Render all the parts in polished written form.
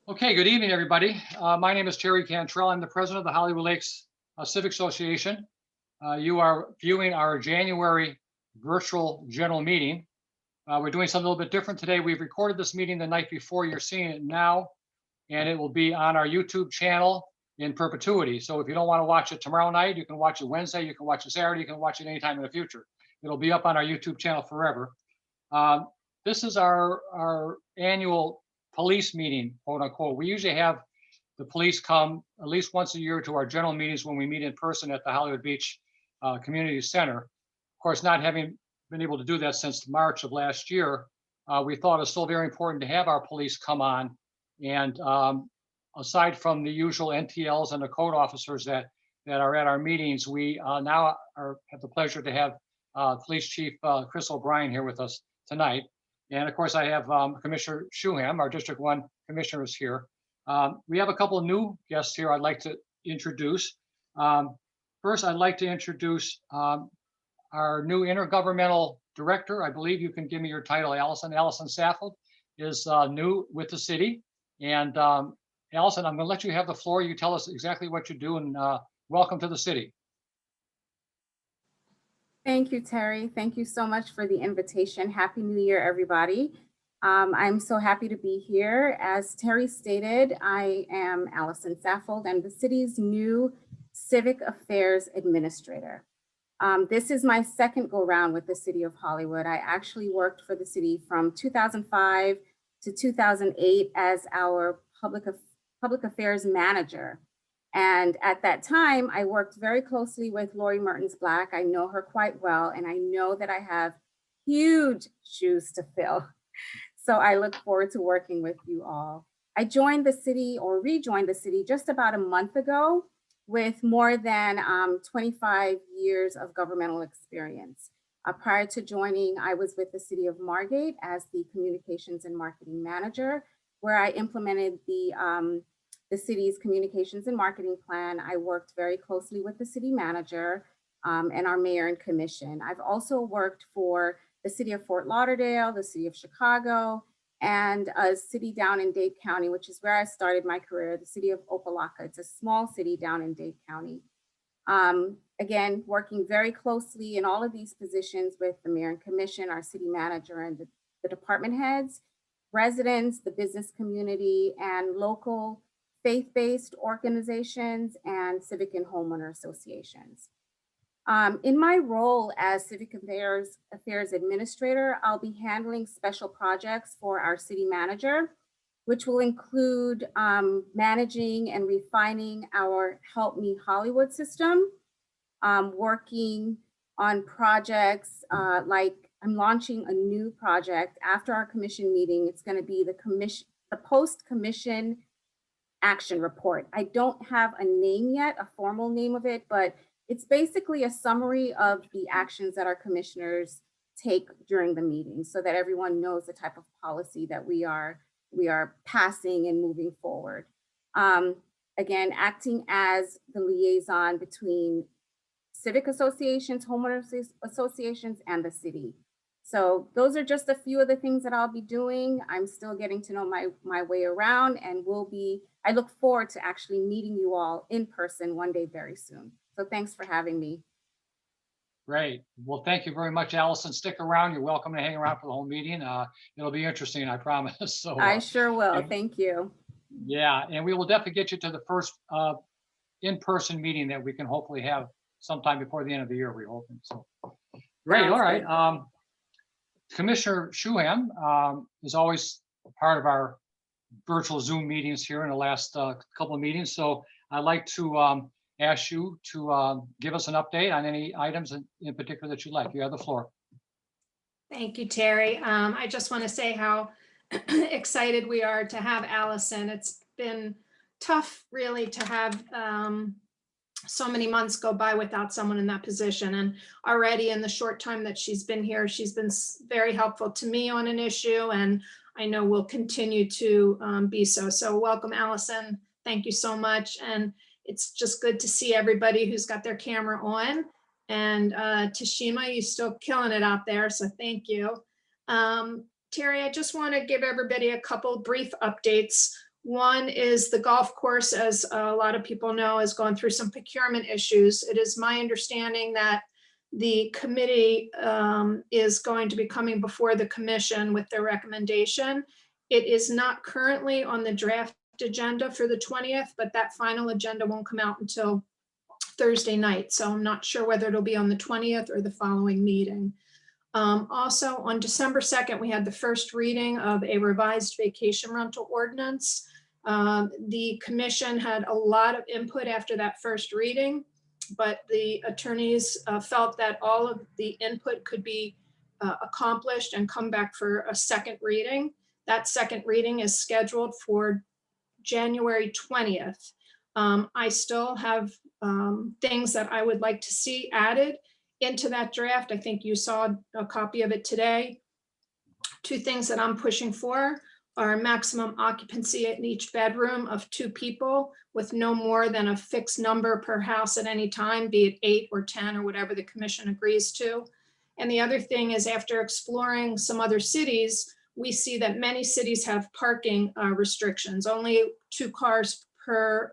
Okay, good evening, everybody. My name is Terry Cantrell. I'm the president of the Hollywood Lakes Civic Association. You are viewing our January virtual general meeting. We're doing something a little bit different today. We've recorded this meeting the night before. You're seeing it now, and it will be on our YouTube channel in perpetuity. So if you don't want to watch it tomorrow night, you can watch it Wednesday, you can watch it Saturday, you can watch it anytime in the future. It'll be up on our YouTube channel forever. This is our annual police meeting, quote unquote. We usually have the police come at least once a year to our general meetings when we meet in person at the Hollywood Beach Community Center. Of course, not having been able to do that since March of last year, we thought it was still very important to have our police come on. And aside from the usual NTLs and the code officers that are at our meetings, we now have the pleasure to have Police Chief Chris O'Brien here with us tonight. And of course, I have Commissioner Shuham, our District 1 Commissioner, is here. We have a couple of new guests here I'd like to introduce. First, I'd like to introduce our new Intergovernmental Director. I believe you can give me your title, Alison. Alison Saffold is new with the city. And Alison, I'm going to let you have the floor. You tell us exactly what you do, and welcome to the city. Thank you, Terry. Thank you so much for the invitation. Happy New Year, everybody. I'm so happy to be here. As Terry stated, I am Alison Saffold. I'm the city's new Civic Affairs Administrator. This is my second go round with the City of Hollywood. I actually worked for the city from 2005 to 2008 as our public affairs manager. And at that time, I worked very closely with Lori Mertens-Black. I know her quite well, and I know that I have huge shoes to fill. So I look forward to working with you all. I joined the city, or rejoined the city, just about a month ago with more than 25 years of governmental experience. Prior to joining, I was with the city of Margate as the communications and marketing manager, where I implemented the city's communications and marketing plan. I worked very closely with the city manager and our mayor and commission. I've also worked for the city of Fort Lauderdale, the city of Chicago, and a city down in Dade County, which is where I started my career, the city of Opelika. It's a small city down in Dade County. Again, working very closely in all of these positions with the mayor and commission, our city manager, and the department heads, residents, the business community, and local faith-based organizations and civic and homeowner associations. In my role as Civic Affairs Administrator, I'll be handling special projects for our city manager, which will include managing and refining our Help Me Hollywood system, working on projects like I'm launching a new project after our commission meeting. It's going to be the post-commission action report. I don't have a name yet, a formal name of it, but it's basically a summary of the actions that our commissioners take during the meeting so that everyone knows the type of policy that we are passing and moving forward. Again, acting as the liaison between civic associations, homeowners associations, and the city. So those are just a few of the things that I'll be doing. I'm still getting to know my way around, and I look forward to actually meeting you all in person one day very soon. So thanks for having me. Great. Well, thank you very much, Alison. Stick around. You're welcome to hang around for the whole meeting. It'll be interesting, I promise. So I sure will. Thank you. Yeah, and we will definitely get you to the first in-person meeting that we can hopefully have sometime before the end of the year, we're hoping. So great. All right. Commissioner Shuham is always part of our virtual Zoom meetings here in the last couple of meetings. So I'd like to ask you to give us an update on any items in particular that you'd like. You have the floor. Thank you, Terry. I just want to say how excited we are to have Alison. It's been tough, really, to have so many months go by without someone in that position. And already in the short time that she's been here, she's been very helpful to me on an issue, and I know will continue to be so. So welcome, Alison. Thank you so much. And it's just good to see everybody who's got their camera on. And Tasheema, you're still killing it out there, so thank you. Terry, I just want to give everybody a couple brief updates. One is the golf course, as a lot of people know, is going through some procurement issues. It is my understanding that the committee is going to be coming before the commission with their recommendation. It is not currently on the draft agenda for the 20th, but that final agenda won't come out until Thursday night. So I'm not sure whether it'll be on the 20th or the following meeting. Also on December 2nd, we had the first reading of a revised vacation rental ordinance. The commission had a lot of input after that first reading, but the attorneys felt that all of the input could be accomplished and come back for a second reading. That second reading is scheduled for January 20th. I still have things that I would like to see added into that draft. I think you saw a copy of it today. Two things that I'm pushing for are maximum occupancy in each bedroom of 2 people with no more than a fixed number per house at any time, be it 8 or 10 or whatever the commission agrees to. And the other thing is, after exploring some other cities, we see that many cities have parking restrictions, only 2 cars per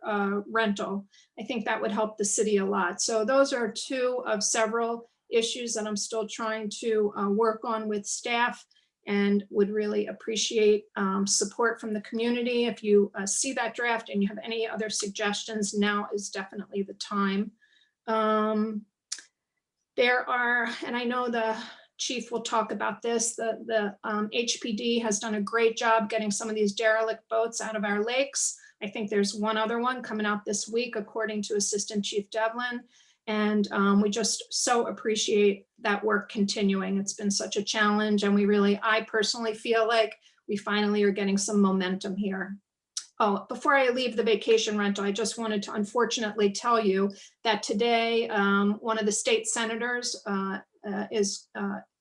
rental. I think that would help the city a lot. So those are 2 of several issues that I'm still trying to work on with staff, and would really appreciate support from the community. If you see that draft and you have any other suggestions, now is definitely the time. There are, and I know the chief will talk about this, the HPD has done a great job getting some of these derelict boats out of our lakes. I think there's one other one coming out this week, according to Assistant Chief Devlin. And we just so appreciate that work continuing. It's been such a challenge, and I personally feel like we finally are getting some momentum here. Oh, before I leave the vacation rental, I just wanted to unfortunately tell you that today, one of the state senators is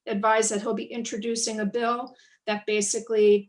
advised that he'll be introducing a bill that basically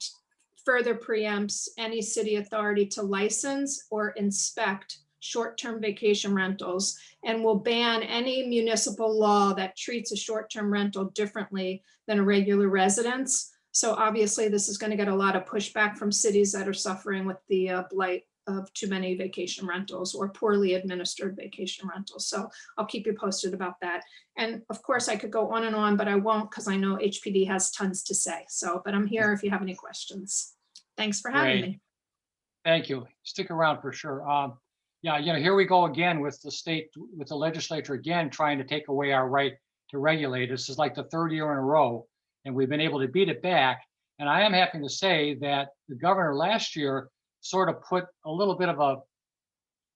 further preempts any city authority to license or inspect short-term vacation rentals, and will ban any municipal law that treats a short-term rental differently than a regular residence. So obviously this is going to get a lot of pushback from cities that are suffering with the blight of too many vacation rentals or poorly administered vacation rentals. So I'll keep you posted about that. And of course I could go on and on, but I won't, because I know HPD has tons to say. So, but I'm here if you have any questions. Thanks for having me. Thank you. Stick around for sure. Yeah, here we go again with the state, with the legislature again, trying to take away our right to regulate. This is like the 3rd year in a row, and we've been able to beat it back. And I am happy to say that the governor last year sort of put a little bit of a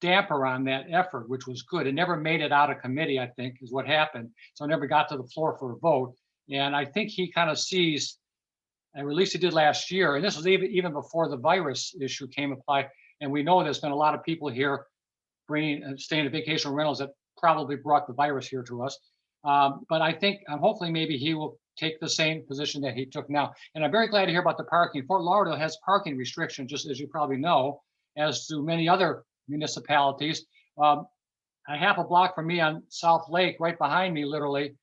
damper on that effort, which was good. It never made it out of committee, I think, is what happened. So it never got to the floor for a vote. And I think he kind of sees, or at least he did last year, and this was even before the virus issue came applied. And we know there's been a lot of people here staying at vacation rentals that probably brought the virus here to us. But I think, hopefully maybe he will take the same position that he took now. And I'm very glad to hear about the parking. Fort Lauderdale has parking restrictions, just as you probably know, as do many other municipalities. A half a block from me on South Lake, right behind me, literally,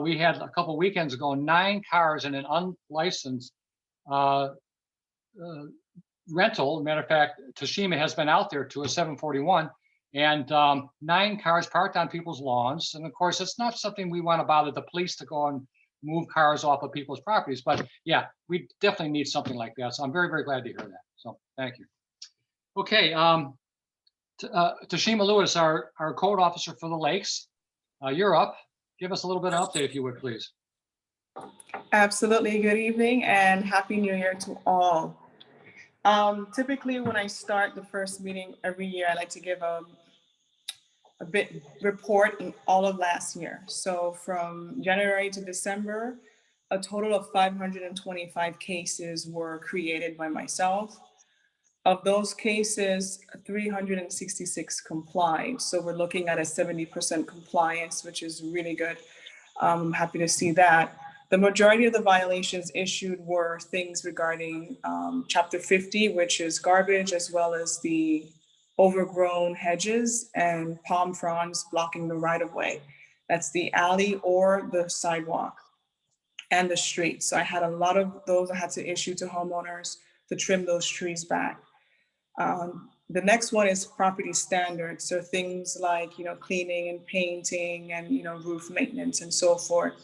we had a couple of weekends ago, 9 cars in an unlicensed rental. Matter of fact, Tasheema has been out there to a 741, and 9 cars parked on people's lawns. And of course, it's not something we want to bother the police to go and move cars off of people's properties. But yeah, we definitely need something like that. So I'm very, very glad to hear that. So thank you. Okay, Tasheema Lewis, our code officer for the lakes, you're up. Give us a little bit of update, if you would, please. Absolutely. Good evening and Happy New Year to all. Typically, when I start the first meeting every year, I like to give a bit report in all of last year. So from January to December, a total of 525 cases were created by myself. Of those cases, 366 complied. So we're looking at a 70% compliance, which is really good. I'm happy to see that. The majority of the violations issued were things regarding Chapter 50, which is garbage, as well as the overgrown hedges and palm fronds blocking the right-of-way. That's the alley or the sidewalk and the street. So I had a lot of those I had to issue to homeowners to trim those trees back. The next one is property standards. So things like, cleaning and painting and, roof maintenance and so forth,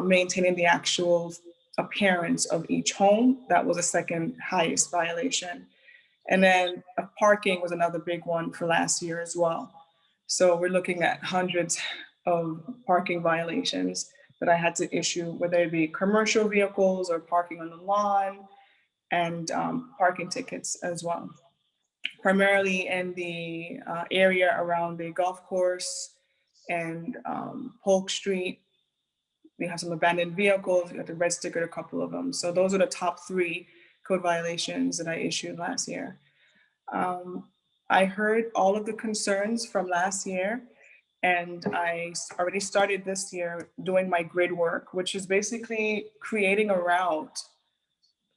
maintaining the actual appearance of each home. That was the second highest violation. And then parking was another big one for last year as well. So we're looking at hundreds of parking violations that I had to issue, whether it be commercial vehicles or parking on the lawn, and parking tickets as well. Primarily in the area around the golf course and Polk Street. We have some abandoned vehicles. We have the red sticker, a couple of them. So those are the top 3 code violations that I issued last year. I heard all of the concerns from last year, and I already started this year doing my grid work, which is basically creating a route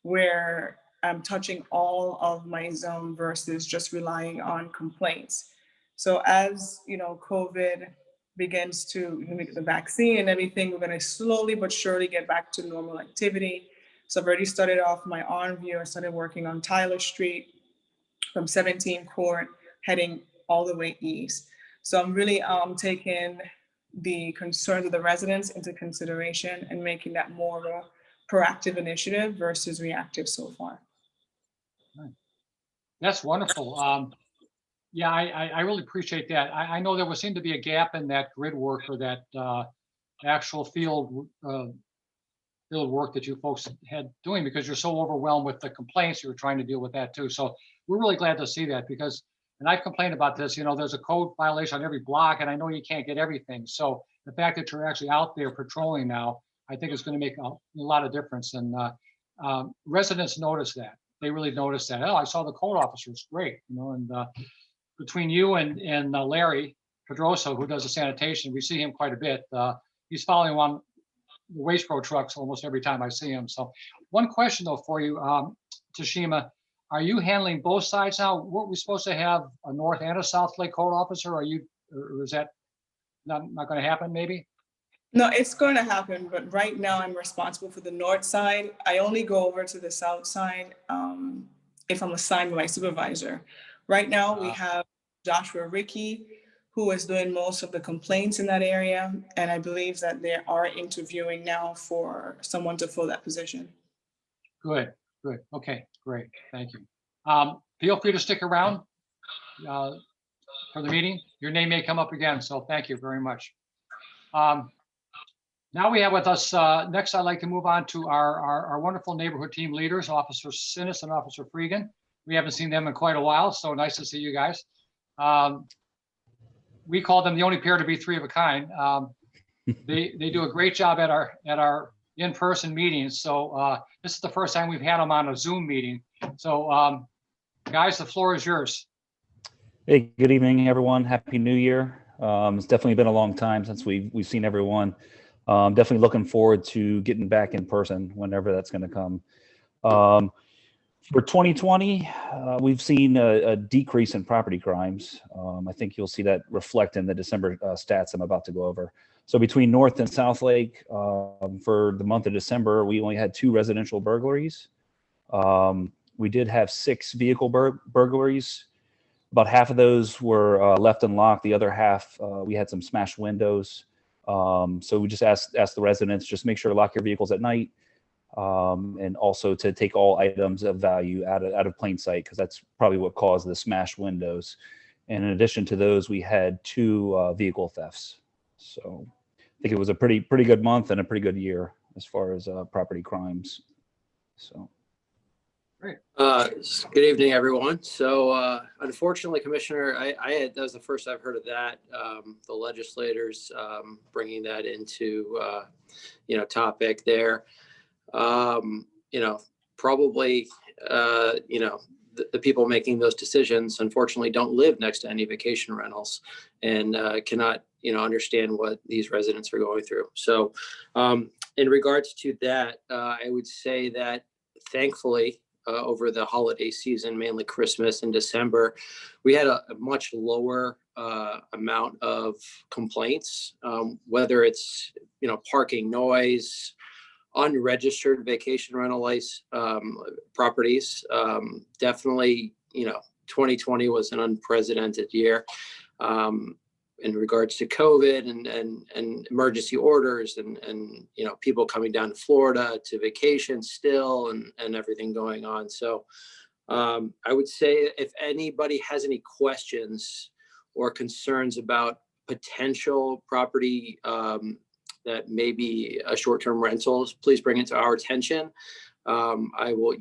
where I'm touching all of my zone versus just relying on complaints. So as COVID begins to make the vaccine and everything, we're going to slowly but surely get back to normal activity. So I've already started off my on view. I started working on Tyler Street from 17 Court, heading all the way east. So I'm really taking the concerns of the residents into consideration and making that more of a proactive initiative versus reactive so far. That's wonderful. Yeah, I really appreciate that. I know there would seem to be a gap in that grid work or that actual field work that you folks had doing because you're so overwhelmed with the complaints. You were trying to deal with that too. So we're really glad to see that because, and I've complained about this, there's a code violation on every block and I know you can't get everything. So the fact that you're actually out there patrolling now, I think it's going to make a lot of difference. And residents notice that. They really notice that. Oh, I saw the code officer. It's great. And between you and Larry Pedroso, who does the sanitation, we see him quite a bit. He's following on the waste pro trucks almost every time I see him. So one question though for you, Tasheema, are you handling both sides now? Weren't we supposed to have a North and a South Lake code officer? Or is that not going to happen maybe? No, it's going to happen, but right now I'm responsible for the north side. I only go over to the south side if I'm assigned by my supervisor. Right now we have Joshua Rickey, who is doing most of the complaints in that area. And I believe that they are interviewing now for someone to fill that position. Good. Okay, great. Thank you. Feel free to stick around for the meeting. Your name may come up again, so thank you very much. Now we have with us, next I'd like to move on to our wonderful neighborhood team leaders, Officer Sinis and Officer Fregin. We haven't seen them in quite a while, so nice to see you guys. We call them the only pair to be 3 of a kind. They do a great job at our in-person meetings. So this is the first time we've had them on a Zoom meeting. So guys, the floor is yours. Hey, good evening, everyone. Happy New Year. It's definitely been a long time since we've seen everyone. Definitely looking forward to getting back in person whenever that's going to come. For 2020, we've seen a decrease in property crimes. I think you'll see that reflect in the December stats I'm about to go over. So between North and South Lake, for the month of December, we only had 2 residential burglaries. We did have 6 vehicle burglaries. About half of those were left unlocked. The other half, we had some smashed windows. So we just asked the residents, just make sure to lock your vehicles at night. And also to take all items of value out of plain sight, because that's probably what caused the smashed windows. And in addition to those, we had 2 vehicle thefts. So I think it was a pretty good month and a pretty good year as far as property crimes. So. Great. Good evening, everyone. So unfortunately, Commissioner, that was the first I've heard of that. The legislators bringing that into, topic there. Probably, the people making those decisions, unfortunately, don't live next to any vacation rentals and cannot, understand what these residents are going through. So in regards to that, I would say that thankfully, over the holiday season, mainly Christmas and December, we had a much lower amount of complaints, whether it's, parking noise, unregistered vacation rental properties, definitely, 2020 was an unprecedented year in regards to COVID and emergency orders and people coming down to Florida to vacation still and everything going on. So I would say if anybody has any questions or concerns about potential property that may be a short-term rentals, please bring it to our attention. I will,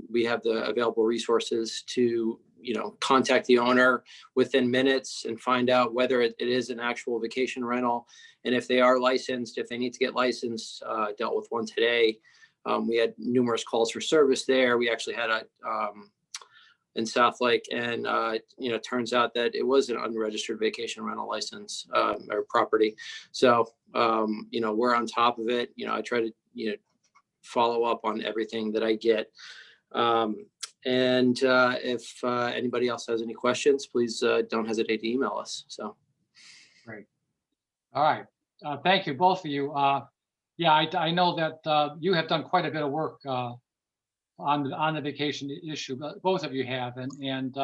we have the available resources to, contact the owner within minutes and find out whether it is an actual vacation rental. And if they are licensed, if they need to get licensed, dealt with one today. We had numerous calls for service there. We actually had a, in South Lake, and turns out that it was an unregistered vacation rental license or property. So, we're on top of it. I try to, follow up on everything that I get. And if anybody else has any questions, please don't hesitate to email us. So. Great. All right. Thank you, both of you. Yeah, I know that you have done quite a bit of work on the vacation issue, but both of you have. And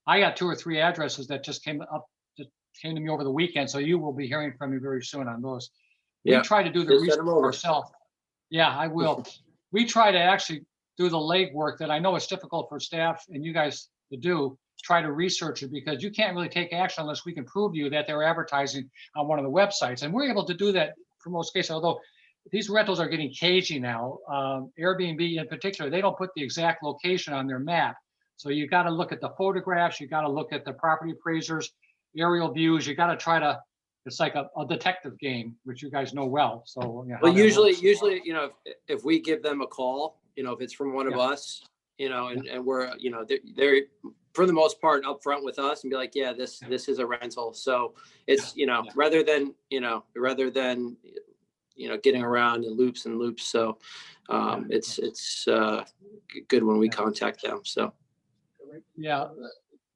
I got 2 or 3 addresses that just came to me over the weekend. So you will be hearing from me very soon on those. We try to do the research ourselves. Yeah, I will. We try to actually do the legwork that I know it's difficult for staff and you guys to do, try to research it, because you can't really take action unless we can prove to you that they're advertising on one of the websites. And we're able to do that for most cases, although these rentals are getting cagey now. Airbnb in particular, they don't put the exact location on their map. So you got to look at the photographs, you got to look at the property appraisers, aerial views, you got to try to, it's like a detective game, which you guys know well. So well, usually, if we give them a call, if it's from one of us, and we're, they're for the most part upfront with us and be like, yeah, this is a rental. So it's, rather than getting around in loops and loops. So it's good when we contact them. So. Yeah.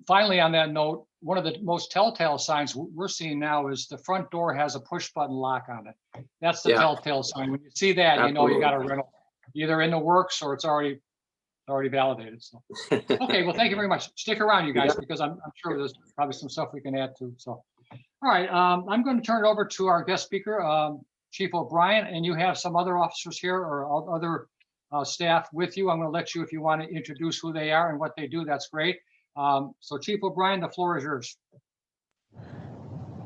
Finally, on that note, one of the most telltale signs we're seeing now is the front door has a push button lock on it. That's the telltale sign. When you see that, Absolutely. You got a rental either in the works or it's already validated. So, okay. Well, thank you very much. Stick around, you guys, because I'm sure there's probably some stuff we can add to. So, all right. I'm going to turn it over to our guest speaker, Chief O'Brien, and you have some other officers here or other staff with you. I'm going to let you, if you want to introduce who they are and what they do, that's great. So Chief O'Brien, the floor is yours.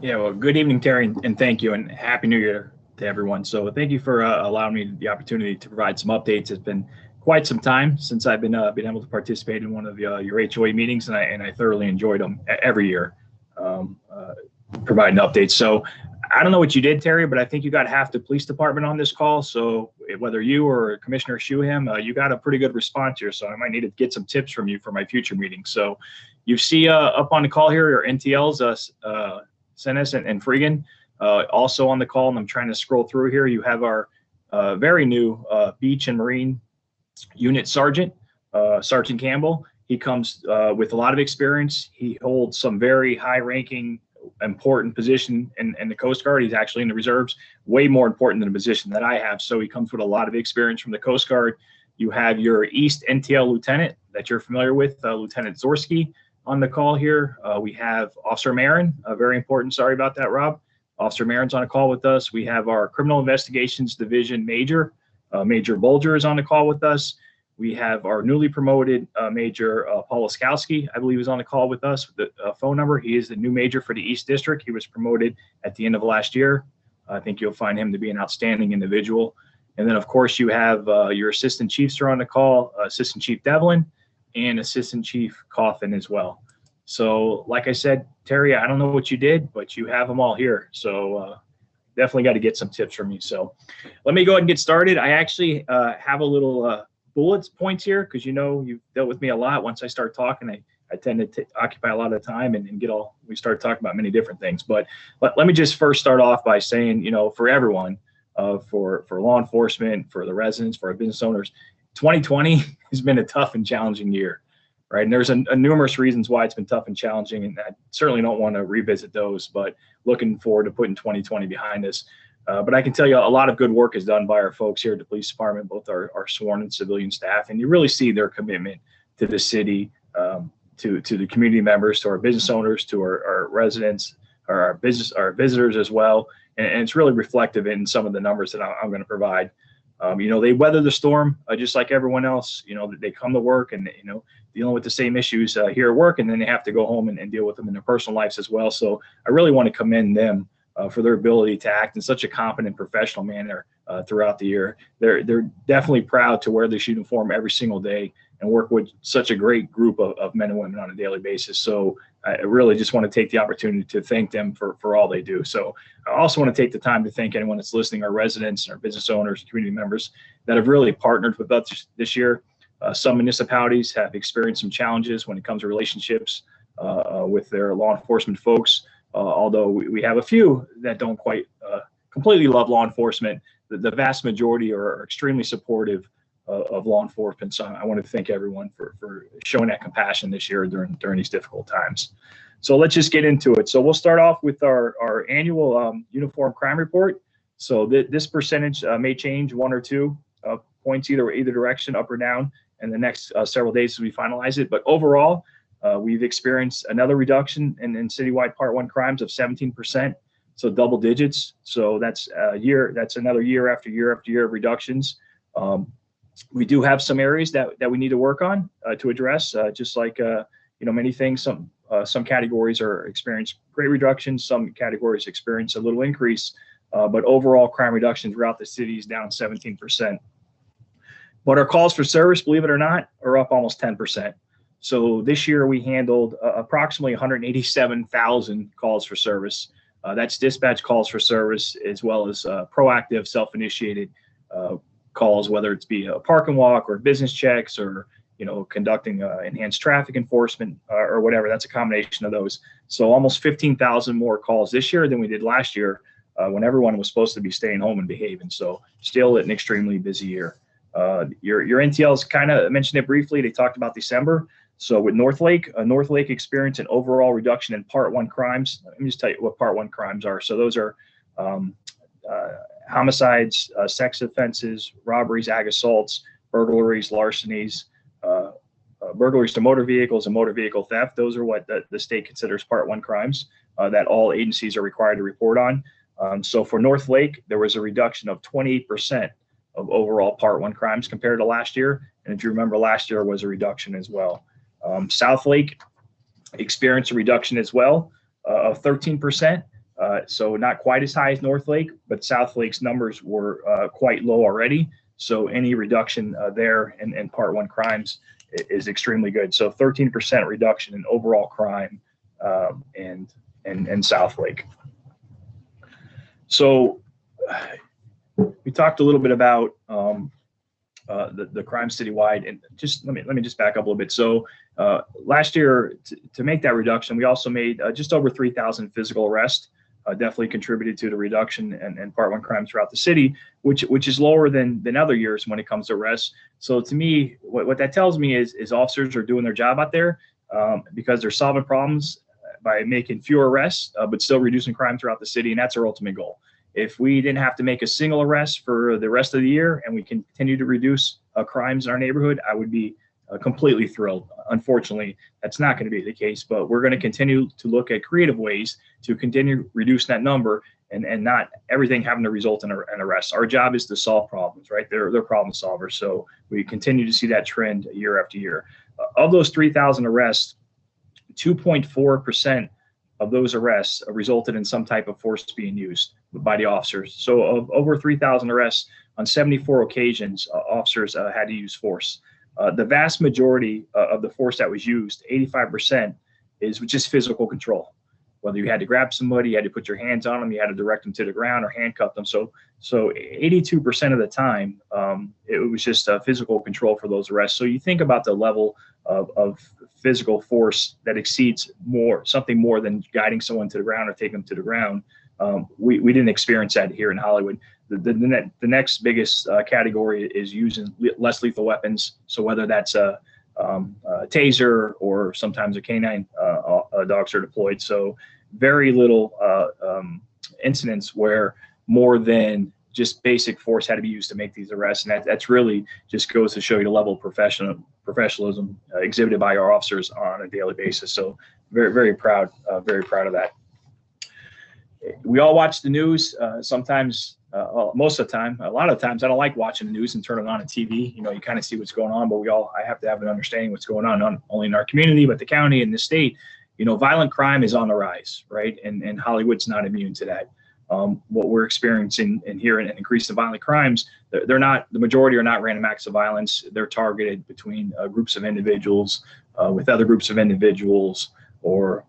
Yeah, well, good evening, Terry, and thank you, and Happy New Year to everyone. So thank you for allowing me the opportunity to provide some updates. It's been quite some time since I've been able to participate in one of your HOA meetings, and I thoroughly enjoyed them every year, providing updates. So I don't know what you did, Terry, but I think you got half the police department on this call. So whether you or Commissioner Shuham, you got a pretty good response here. So I might need to get some tips from you for my future meetings. So you see up on the call here, your NTLs, Senes and Fregin, also on the call. And I'm trying to scroll through here. You have our very new Beach and Marine Unit Sergeant, Sergeant Campbell. He comes with a lot of experience. He holds some very high-ranking, important position in the Coast Guard. He's actually in the reserves, way more important than the position that I have. So he comes with a lot of experience from the Coast Guard. You have your East NTL Lieutenant that you're familiar with, Lieutenant Zorski, on the call here. We have Officer Marin, very important. Sorry about that, Rob. Officer Marin's on a call with us. We have our Criminal Investigations Division Major, Major Bolger is on the call with us. We have our newly promoted Major Paul Oskowski, I believe, is on the call with us with the phone number. He is the new major for the East District. He was promoted at the end of last year. I think you'll find him to be an outstanding individual. And then, of course, you have your assistant chiefs are on the call, Assistant Chief Devlin and Assistant Chief Coffin as well. So, like I said, Terry, I don't know what you did, but you have them all here. So definitely got to get some tips from you. So let me go ahead and get started. I actually have a little bullets points here because you've dealt with me a lot. Once I start talking, I tend to occupy a lot of time and we start talking about many different things. But let me just first start off by saying, for everyone, for law enforcement, for the residents, for our business owners, 2020 has been a tough and challenging year, right? And there's a numerous reasons why it's been tough and challenging, and I certainly don't want to revisit those, but looking forward to putting 2020 behind us. But I can tell you a lot of good work is done by our folks here at the police department, both our sworn and civilian staff, and you really see their commitment to the city, to the community members, to our business owners, to our residents, our visitors as well. And it's really reflective in some of the numbers that I'm going to provide. They weather the storm just like everyone else. They come to work and, dealing with the same issues here at work, and then they have to go home and deal with them in their personal lives as well. So I really want to commend them for their ability to act in such a competent, professional manner throughout the year. They're definitely proud to wear this uniform every single day and work with such a great group of men and women on a daily basis. So I really just want to take the opportunity to thank them for all they do. So I also want to take the time to thank anyone that's listening, our residents, our business owners, community members that have really partnered with us this year. Some municipalities have experienced some challenges when it comes to relationships with their law enforcement folks. Although we have a few that don't quite completely love law enforcement, the vast majority are extremely supportive of law enforcement. So I want to thank everyone for showing that compassion this year during these difficult times. So let's just get into it. So we'll start off with our annual uniform crime report. So this percentage may change 1 or 2 points either direction, up or down, in the next several days as we finalize it. But overall, we've experienced another reduction in citywide Part 1 crimes of 17%, so double digits. So that's another year after year after year of reductions. We do have some areas that we need to work on to address, just like many things. Some categories are experience great reductions, some categories experience a little increase, but overall crime reduction throughout the city is down 17%. But our calls for service, believe it or not, are up almost 10%. So this year we handled approximately 187,000 calls for service. That's dispatch calls for service, as well as proactive, self-initiated calls, whether it's be a park and walk or business checks or conducting enhanced traffic enforcement or whatever. That's a combination of those. So almost 15,000 more calls this year than we did last year when everyone was supposed to be staying home and behaving. So still an extremely busy year. Your NTLs kind of mentioned it briefly. They talked about December. So with Northlake experienced an overall reduction in Part 1 crimes. Let me just tell you what Part 1 crimes are. So those are homicides, sex offenses, robberies, ag assaults, burglaries, larcenies, burglaries to motor vehicles, and motor vehicle theft. Those are what the state considers Part 1 crimes that all agencies are required to report on. So for Northlake, there was a reduction of 28% of overall Part 1 crimes compared to last year. And if you remember, last year was a reduction as well. Southlake experienced a reduction as well of 13%. So not quite as high as Northlake, but Southlake's numbers were quite low already. So any reduction there in Part 1 crimes is extremely good. So 13% reduction in overall crime in Southlake. So we talked a little bit about the crime citywide, and just let me just back up a little bit. So last year, to make that reduction, we also made just over 3,000 physical arrests. Definitely contributed to the reduction in Part 1 crimes throughout the city, which is lower than other years when it comes to arrests. So to me, what that tells me is officers are doing their job out there because they're solving problems by making fewer arrests, but still reducing crime throughout the city, and that's our ultimate goal. If we didn't have to make a single arrest for the rest of the year and we continue to reduce crimes in our neighborhood, I would be completely thrilled. Unfortunately, that's not going to be the case, but we're going to continue to look at creative ways to continue reducing that number and not everything having to result in an arrest. Our job is to solve problems, right? They're problem solvers. So we continue to see that trend year after year. Of those 3,000 arrests, 2.4% of those arrests resulted in some type of force being used by the officers. So of over 3,000 arrests, on 74 occasions, officers had to use force. The vast majority of the force that was used, 85%, is just physical control. Whether you had to grab somebody, you had to put your hands on them, you had to direct them to the ground or handcuff them. So 82% of the time, it was just physical control for those arrests. So you think about the level of physical force that exceeds something more than guiding someone to the ground or taking them to the ground. We didn't experience that here in Hollywood. The next biggest category is using less lethal weapons. So whether that's a taser or sometimes a canine dogs are deployed. So very little incidents where more than just basic force had to be used to make these arrests. And that's really just goes to show you the level of professionalism exhibited by our officers on a daily basis. So very, very proud of that. We all watch the news. Sometimes, most of the time, a lot of times I don't like watching the news and turning on a TV. You know, you kind of see what's going on, but I have to have an understanding what's going on, not only in our community, but the county and the state. You know, violent crime is on the rise, right? And Hollywood's not immune to that. What we're experiencing and here in an increase in violent crimes, they're not, the majority are not random acts of violence. They're targeted between groups of individuals with other groups of individuals, or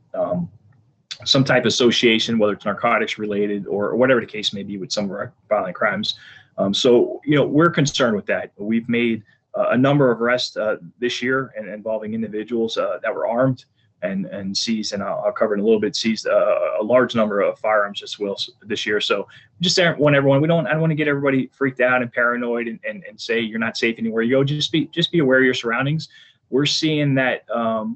some type of association, whether it's narcotics related or whatever the case may be with some of our violent crimes. So, you know, we're concerned with that. We've made a number of arrests this year and involving individuals that were armed and seized, and I'll cover it in a little bit, seized a large number of firearms as well this year. So just want everyone, I don't want to get everybody freaked out and paranoid and say you're not safe anywhere you go. Just be aware of your surroundings. We're seeing that,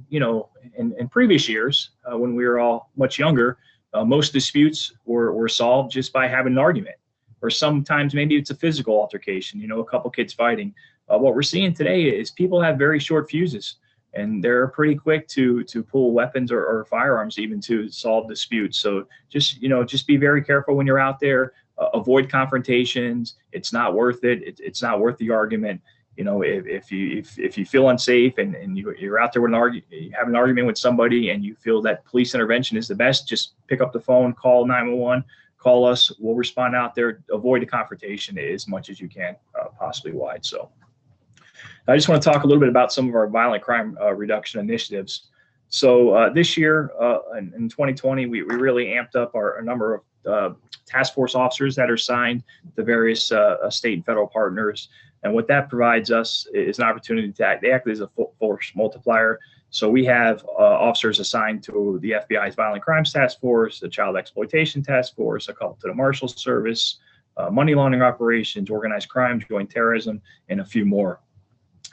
you know, in previous years, when we were all much younger, most disputes were solved just by having an argument, or sometimes maybe it's a physical altercation, you know, a couple kids fighting. What we're seeing today is people have very short fuses, and they're pretty quick to pull weapons or firearms even to solve disputes. So just be very careful when you're out there. Avoid confrontations. It's not worth it. It's not worth the argument. You know, if you feel unsafe and you're out there with you have an argument with somebody and you feel that police intervention is the best, just pick up the phone, call 911, call us. We'll respond out there. Avoid the confrontation as much as you can, possibly wide. So I just want to talk a little bit about some of our violent crime reduction initiatives. So this year, in 2020, we really amped up our number of task force officers that are assigned to various state and federal partners. And what that provides us is an opportunity to act as a force multiplier. So we have officers assigned to the FBI's Violent Crimes Task Force, the Child Exploitation Task Force, a couple to the Marshal Service, money laundering operations, organized crime, joint terrorism, and a few more.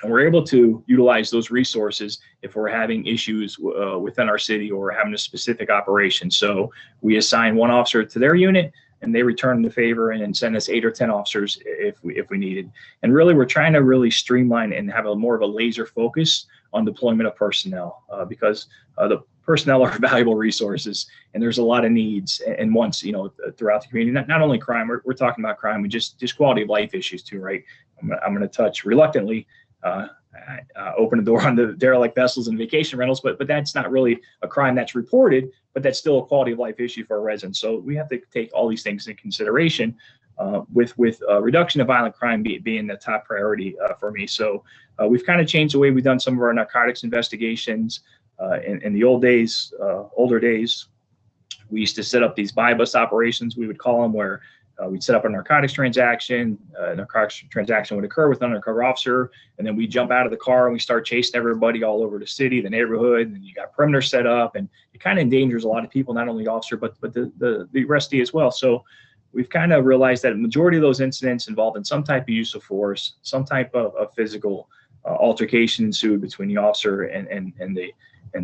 And we're able to utilize those resources if we're having issues within our city or having a specific operation. So we assign one officer to their unit, and they return the favor and send us 8 or 10 officers if we needed. And really, we're trying to really streamline and have more of a laser focus on deployment of personnel because the personnel are valuable resources, and there's a lot of needs and wants, you know, throughout the community. Not only crime, we're talking about crime, but just quality of life issues too, right? I'm going to touch reluctantly. Open the door on the derelict vessels and vacation rentals, but that's not really a crime that's reported, but that's still a quality of life issue for our residents. So we have to take all these things into consideration with reduction of violent crime being the top priority for me. So we've kind of changed the way we've done some of our narcotics investigations. In the older days, we used to set up these buy bust operations, we would call them, where we'd set up a narcotics transaction. A narcotics transaction would occur with an undercover officer, and then we jump out of the car and we start chasing everybody all over the city, the neighborhood, and you got perimeter set up, and it kind of endangers a lot of people, not only the officer, but the arrestee as well. So we've kind of realized that the majority of those incidents involved in some type of use of force, some type of physical altercation ensued between the officer and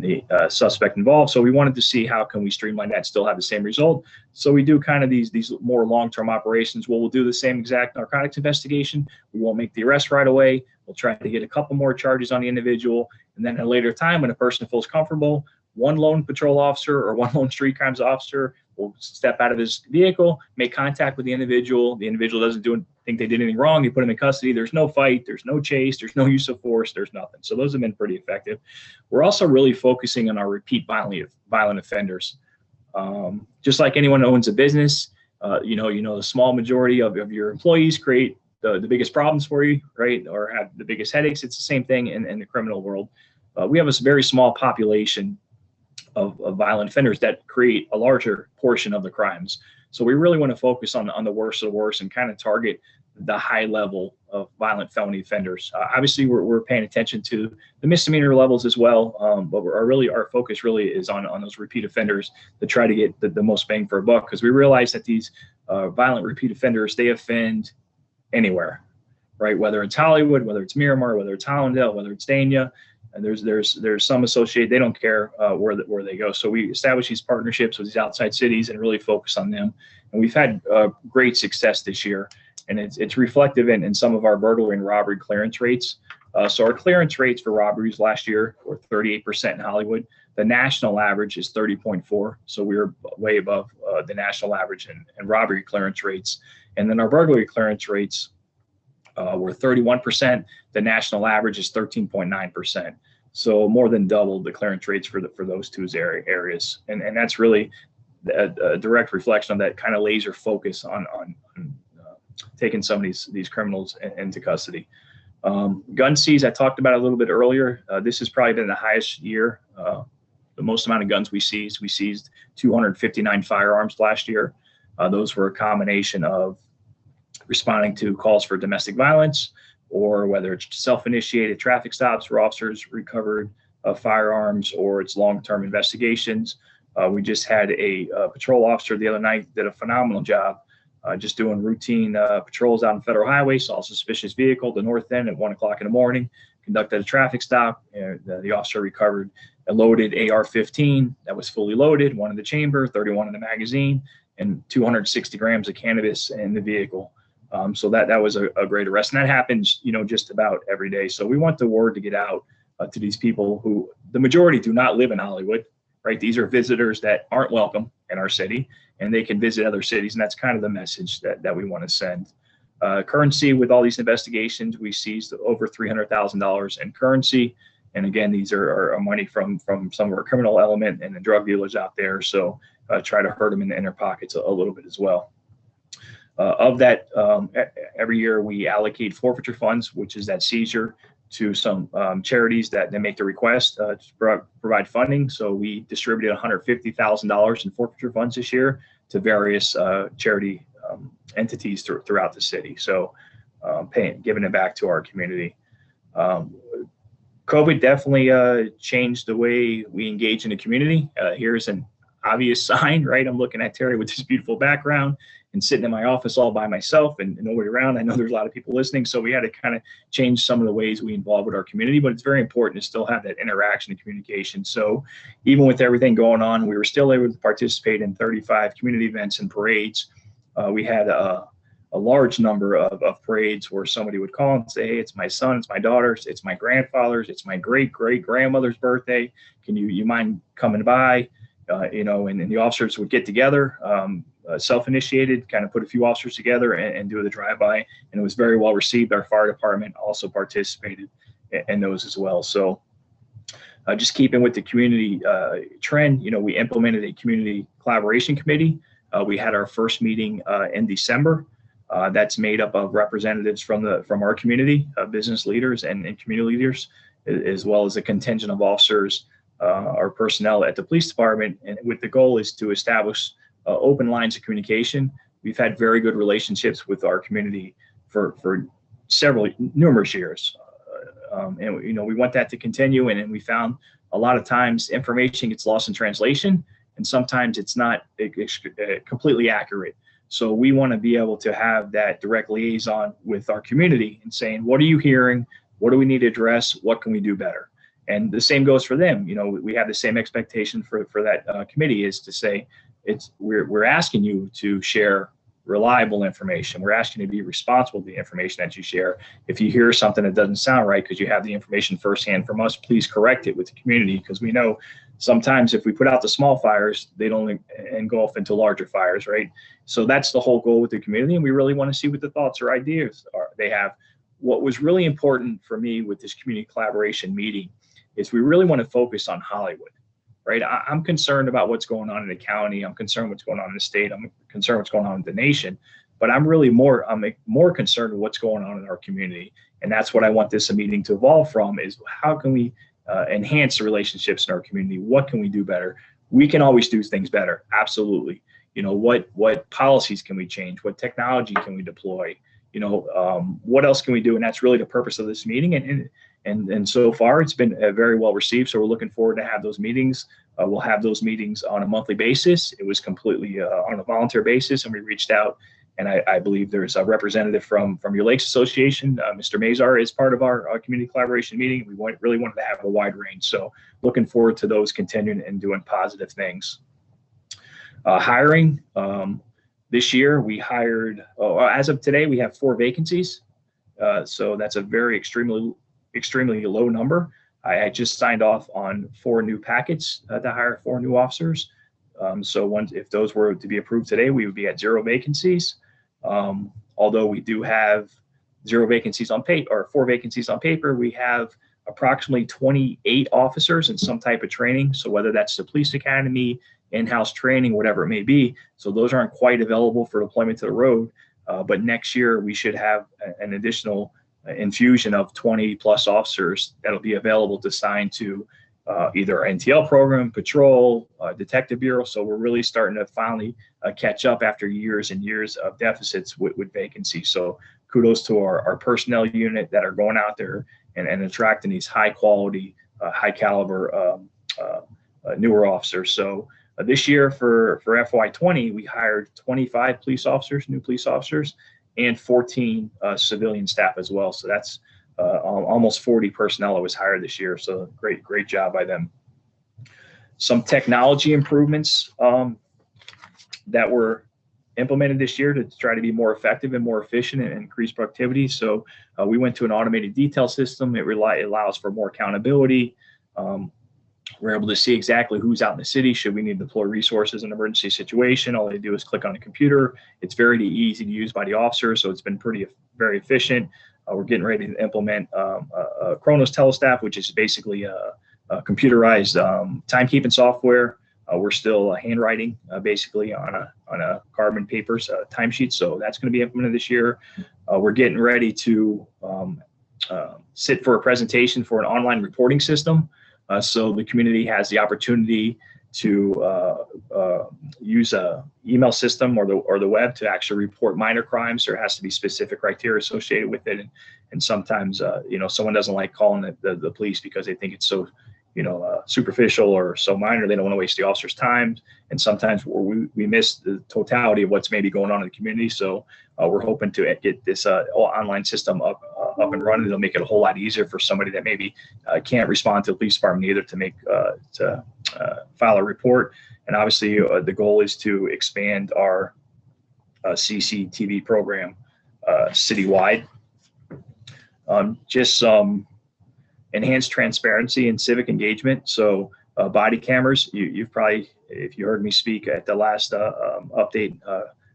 the suspect involved. So we wanted to see how can we streamline that, still have the same result. So we do kind of these more long-term operations where we'll do the same exact narcotics investigation. We won't make the arrest right away. We'll try to get a couple more charges on the individual. And then at a later time, when a person feels comfortable, one lone patrol officer or one lone street crimes officer will step out of his vehicle, make contact with the individual. The individual doesn't think they did anything wrong. You put them in custody. There's no fight. There's no chase. There's no use of force. There's nothing. So those have been pretty effective. We're also really focusing on our repeat violent offenders. Just like anyone who owns a business, the small majority of your employees create the biggest problems for you, right? Or have the biggest headaches. It's the same thing in the criminal world. We have a very small population of violent offenders that create a larger portion of the crimes. So we really want to focus on the worst of the worst and kind of target the high level of violent felony offenders. Obviously, we're paying attention to the misdemeanor levels as well, but our focus really is on those repeat offenders to try to get the most bang for a buck, because we realize that these violent repeat offenders, they offend anywhere, right? Whether it's Hollywood, whether it's Miramar, whether it's Hollandale, whether it's Dania, And there's some associated, they don't care where they go. So we establish these partnerships with these outside cities and really focus on them. And we've had great success this year. And it's reflective in some of our burglary and robbery clearance rates. So our clearance rates for robberies last year were 38% in Hollywood. The national average is 30.4. So we were way above the national average in robbery clearance rates. And then our burglary clearance rates were 31%. The national average is 13.9%. So more than double the clearance rates for those two areas. And that's really a direct reflection of that kind of laser focus on taking some of these criminals into custody. Gun seize, I talked about a little bit earlier. This has probably been the highest year, the most amount of guns we seized. We seized 259 firearms last year. Those were a combination of responding to calls for domestic violence, or whether it's self-initiated traffic stops where officers recovered firearms, or it's long-term investigations. We just had a patrol officer the other night did a phenomenal job just doing routine patrols out on Federal Highway, saw a suspicious vehicle at the north end at 1 o'clock in the morning, conducted a traffic stop. The officer recovered a loaded AR-15 that was fully loaded, one in the chamber, 31 in the magazine, and 260 grams of cannabis in the vehicle. So that was a great arrest. And that happens, just about every day. So we want the word to get out to these people who, the majority do not live in Hollywood, right? These are visitors that aren't welcome in our city, and they can visit other cities. And that's kind of the message that we want to send. Currency, with all these investigations, we seized over $300,000 in currency. And again, these are money from some of our criminal element and the drug dealers out there. So try to hurt them in their pockets a little bit as well. Of that, every year we allocate forfeiture funds, which is that seizure, to some charities that make the request to provide funding. So we distributed $150,000 in forfeiture funds this year to various charity entities throughout the city. So giving it back to our community. COVID definitely changed the way we engage in the community. Here's an obvious sign, right? I'm looking at Terry with this beautiful background and sitting in my office all by myself and nobody around. I know there's a lot of people listening, so we had to kind of change some of the ways we involve with our community, but it's very important to still have that interaction and communication. So even with everything going on, we were still able to participate in 35 community events and parades. We had a large number of parades where somebody would call and say, hey, it's my son, it's my daughter's, it's my grandfather's, it's my great-great-grandmother's birthday. Can you mind coming by? And the officers would get together, self-initiated, kind of put a few officers together and do the drive-by, and it was very well received. Our fire department also participated in those as well. So just keeping with the community trend, we implemented a community collaboration committee. We had our first meeting in December. That's made up of representatives from our community, business leaders and community leaders, as well as a contingent of officers, our personnel at the police department. And with the goal is to establish open lines of communication. We've had very good relationships with our community for numerous years. And we want that to continue. And we found a lot of times information gets lost in translation, and sometimes it's not completely accurate. So we want to be able to have that direct liaison with our community and saying, what are you hearing? What do we need to address? What can we do better? And the same goes for them. We have the same expectation for that committee, is to say, we're asking you to share reliable information. We're asking you to be responsible for the information that you share. If you hear something that doesn't sound right because you have the information firsthand from us, please correct it with the community, because we know sometimes if we put out the small fires, they don't engulf into larger fires, right? So that's the whole goal with the community, and we really want to see what the thoughts or ideas they have. What was really important for me with this community collaboration meeting is we really want to focus on Hollywood, right? I'm concerned about what's going on in the county. I'm concerned what's going on in the state. I'm concerned what's going on in the nation. But I'm more concerned with what's going on in our community. And that's what I want this meeting to evolve from, is how can we enhance the relationships in our community? What can we do better? We can always do things better. Absolutely. What policies can we change? What technology can we deploy? What else can we do? And that's really the purpose of this meeting. And so far it's been very well received. So we're looking forward to have those meetings. We'll have those meetings on a monthly basis. It was completely on a volunteer basis, and we reached out And I believe there's a representative from your Lakes Association. Mr. Mazar is part of our community collaboration meeting. We really wanted to have a wide range. So looking forward to those continuing and doing positive things. Hiring. This year we hired, as of today, we have 4 vacancies. So that's a very extremely low number. I just signed off on 4 new packets to hire 4 new officers. So if those were to be approved today, we would be at 0 vacancies. Although we do have 0 vacancies on paper, or 4 vacancies on paper, we have approximately 28 officers in some type of training. So whether that's the police academy, in-house training, whatever it may be. So those aren't quite available for deployment to the road. But next year we should have an additional infusion of 20 plus officers that'll be available to sign to either NTL program, patrol, detective bureau. So we're really starting to finally catch up after years and years of deficits with vacancies. So kudos to our personnel unit that are going out there and attracting these high quality, high caliber newer officers. So this year for FY20, we hired 25 police officers, new police officers, and 14 civilian staff as well. So that's almost 40 personnel that was hired this year. So great job by them. Some technology improvements that were implemented this year to try to be more effective and more efficient and increase productivity. So we went to an automated detail system. It allows for more accountability. We're able to see exactly who's out in the city. Should we need to deploy resources in an emergency situation, all they do is click on the computer. It's very easy to use by the officers, so it's been very efficient. We're getting ready to implement Kronos Telestaff, which is basically a computerized timekeeping software. We're still handwriting basically on a carbon papers timesheet, so that's going to be implemented this year. We're getting ready to sit for a presentation for an online reporting system. So the community has the opportunity to use a email system or the web to actually report minor crimes. There has to be specific criteria associated with it, and sometimes someone doesn't like calling the police because they think it's so superficial or so minor. They don't want to waste the officer's time, and sometimes we miss the totality of what's maybe going on in the community. So we're hoping to get this online system up and running. It'll make it a whole lot easier for somebody that maybe can't respond to the police department either to file a report. And obviously the goal is to expand our CCTV program citywide. Just some enhanced transparency and civic engagement. So body cameras, you've probably, if you heard me speak at the last update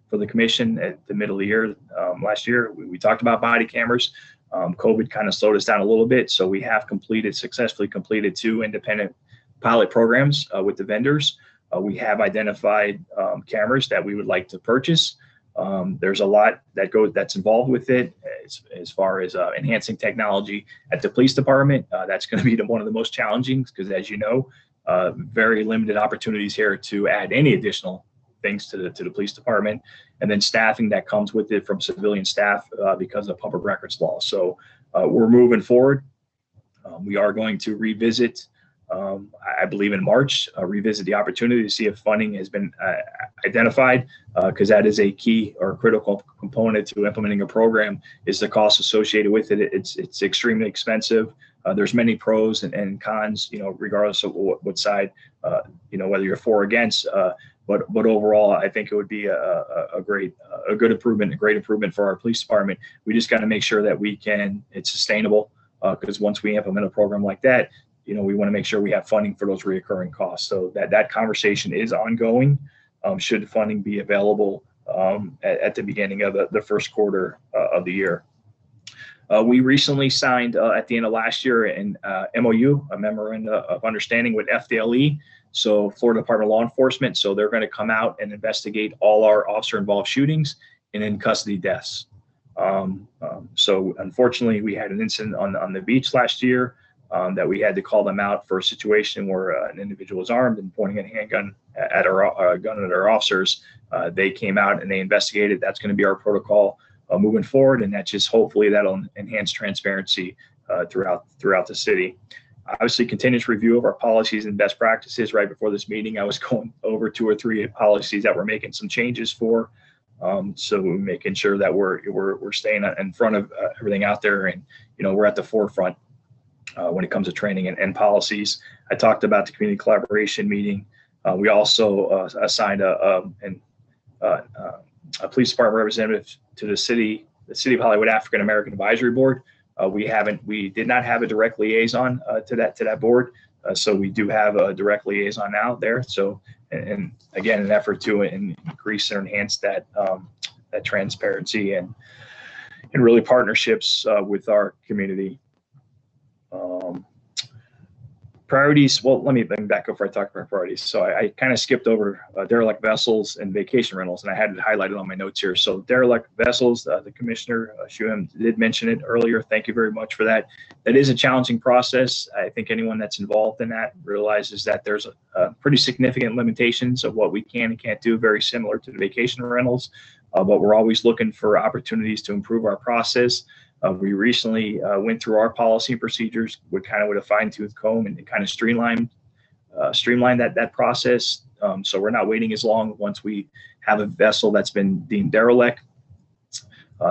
for the commission at the middle of the year, last year, we talked about body cameras. COVID kind of slowed us down a little bit. So we have successfully completed 2 independent pilot programs with the vendors. We have identified cameras that we would like to purchase. There's a lot that's involved with it as far as enhancing technology at the police department. That's going to be one of the most challenging because, as you know, very limited opportunities here to add any additional things to the police department, and then staffing that comes with it from civilian staff because of public records law. So we're moving forward. We are going to revisit, I believe in March, revisit the opportunity to see if funding has been identified, because that is a key or critical component to implementing a program, is the cost associated with it. It's extremely expensive. There's many pros and cons, regardless of what side, whether you're for or against. But overall, I think it would be a good improvement, a great improvement for our police department. We just got to make sure that it's sustainable, because once we implement a program like that, we want to make sure we have funding for those reoccurring costs. So that conversation is ongoing. Should funding be available at the beginning of the first quarter of the year. We recently signed at the end of last year an MOU, a memorandum of understanding with FDLE, so Florida Department of Law Enforcement. So they're going to come out and investigate all our officer-involved shootings and in custody deaths. So unfortunately, we had an incident on the beach last year that we had to call them out for a situation where an individual was armed and pointing a handgun at our officers. They came out and they investigated. That's going to be our protocol moving forward, and that just hopefully that'll enhance transparency throughout the city. Obviously, continuous review of our policies and best practices. Right before this meeting, I was going over 2 or 3 policies that we're making some changes for. So we're making sure that we're staying in front of everything out there, and we're at the forefront when it comes to training and policies. I talked about the community collaboration meeting. We also assigned a police department representative to the City of Hollywood African American Advisory Board. We did not have a direct liaison to that board, so we do have a direct liaison now there. So, and again, an effort to increase or enhance that transparency and really partnerships with our community. Priorities. Well, let me back up before I talk about priorities. So I kind of skipped over derelict vessels and vacation rentals, and I had it highlighted on my notes here. So derelict vessels, the Commissioner Shuham did mention it earlier. Thank you very much for that. That is a challenging process. I think anyone that's involved in that realizes that there's a pretty significant limitations of what we can and can't do, very similar to the vacation rentals, but we're always looking for opportunities to improve our process. We recently went through our policy and procedures with a fine-tooth comb and kind of streamline that process. So we're not waiting as long once we have a vessel that's been deemed derelict.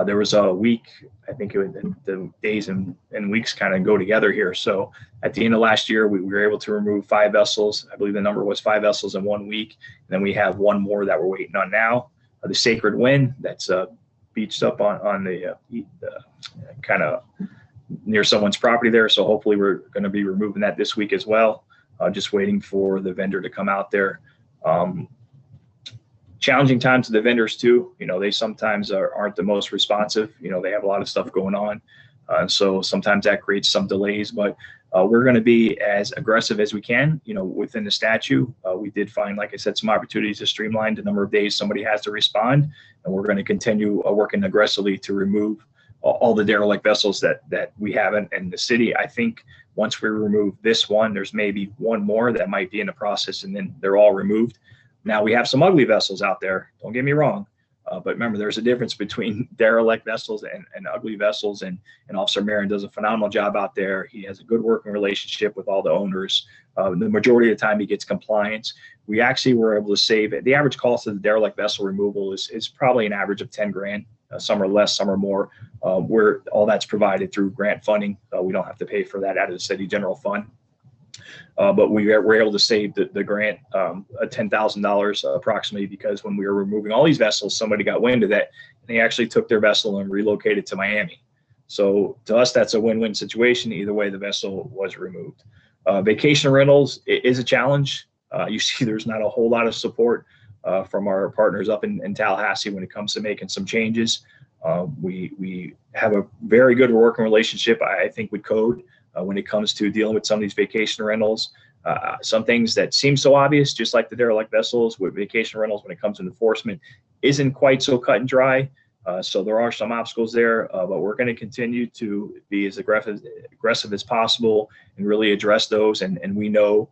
There was a week, I think the days and weeks kind of go together here. So at the end of last year, we were able to remove 5 vessels. I believe the number was 5 vessels in 1 week. And then we have 1 more that we're waiting on now. The Sacred Wind, that's beached up on the kind of near someone's property there. So hopefully we're going to be removing that this week as well. Just waiting for the vendor to come out there. Challenging times to the vendors too. They sometimes aren't the most responsive. They have a lot of stuff going on. So sometimes that creates some delays, but we're going to be as aggressive as we can, within the statute. We did find, like I said, some opportunities to streamline the number of days somebody has to respond. And we're going to continue working aggressively to remove all the derelict vessels that we have in the city. I think once we remove this one, there's maybe 1 more that might be in the process, and then they're all removed. Now we have some ugly vessels out there. Don't get me wrong. But remember, there's a difference between derelict vessels and ugly vessels, and Officer Marin does a phenomenal job out there. He has a good working relationship with all the owners. The majority of the time he gets compliance. We actually were able to save it. The average cost of the derelict vessel removal is probably an average of 10 grand. Some are less, some are more. Where all that's provided through grant funding. We don't have to pay for that out of the city general fund. But we were able to save the grant $10,000 approximately, because when we were removing all these vessels, somebody got wind of that, and they actually took their vessel and relocated to Miami. So to us, that's a win-win situation. Either way, the vessel was removed. Vacation rentals is a challenge. You see there's not a whole lot of support from our partners up in Tallahassee when it comes to making some changes. We have a very good working relationship, I think, with code. When it comes to dealing with some of these vacation rentals, some things that seem so obvious, just like the derelict vessels with vacation rentals, when it comes to enforcement, isn't quite so cut and dry. So there are some obstacles there, but we're going to continue to be as aggressive as possible and really address those. And we know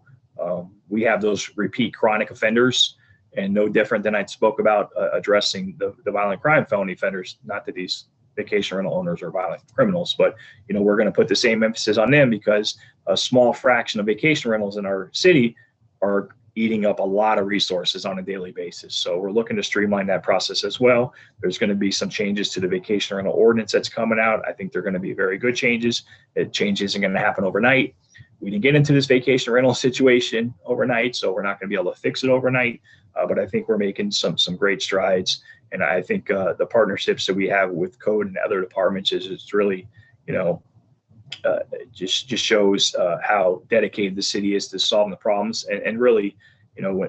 we have those repeat chronic offenders, and no different than I spoke about addressing the violent crime felony offenders. Not that these vacation rental owners are violent criminals, but we're going to put the same emphasis on them, because a small fraction of vacation rentals in our city are eating up a lot of resources on a daily basis. So we're looking to streamline that process as well. There's going to be some changes to the vacation rental ordinance that's coming out. I think they're going to be very good changes. Change isn't going to happen overnight. We didn't get into this vacation rental situation overnight, so we're not going to be able to fix it overnight. But I think we're making some great strides. And I think the partnerships that we have with code and other departments is really, just shows how dedicated the city is to solving the problems. And really,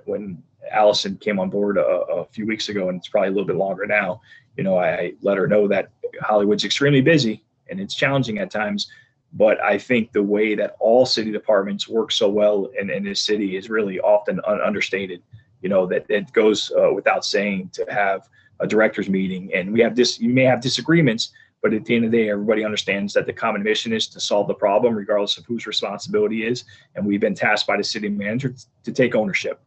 when Alison came on board a few weeks ago, and it's probably a little bit longer now, I let her know that Hollywood's extremely busy and it's challenging at times. But I think the way that all city departments work so well in this city is really often understated. That it goes without saying to have a director's meeting, and you may have disagreements, but at the end of the day, everybody understands that the common mission is to solve the problem, regardless of whose responsibility is. And we've been tasked by the city manager to take ownership.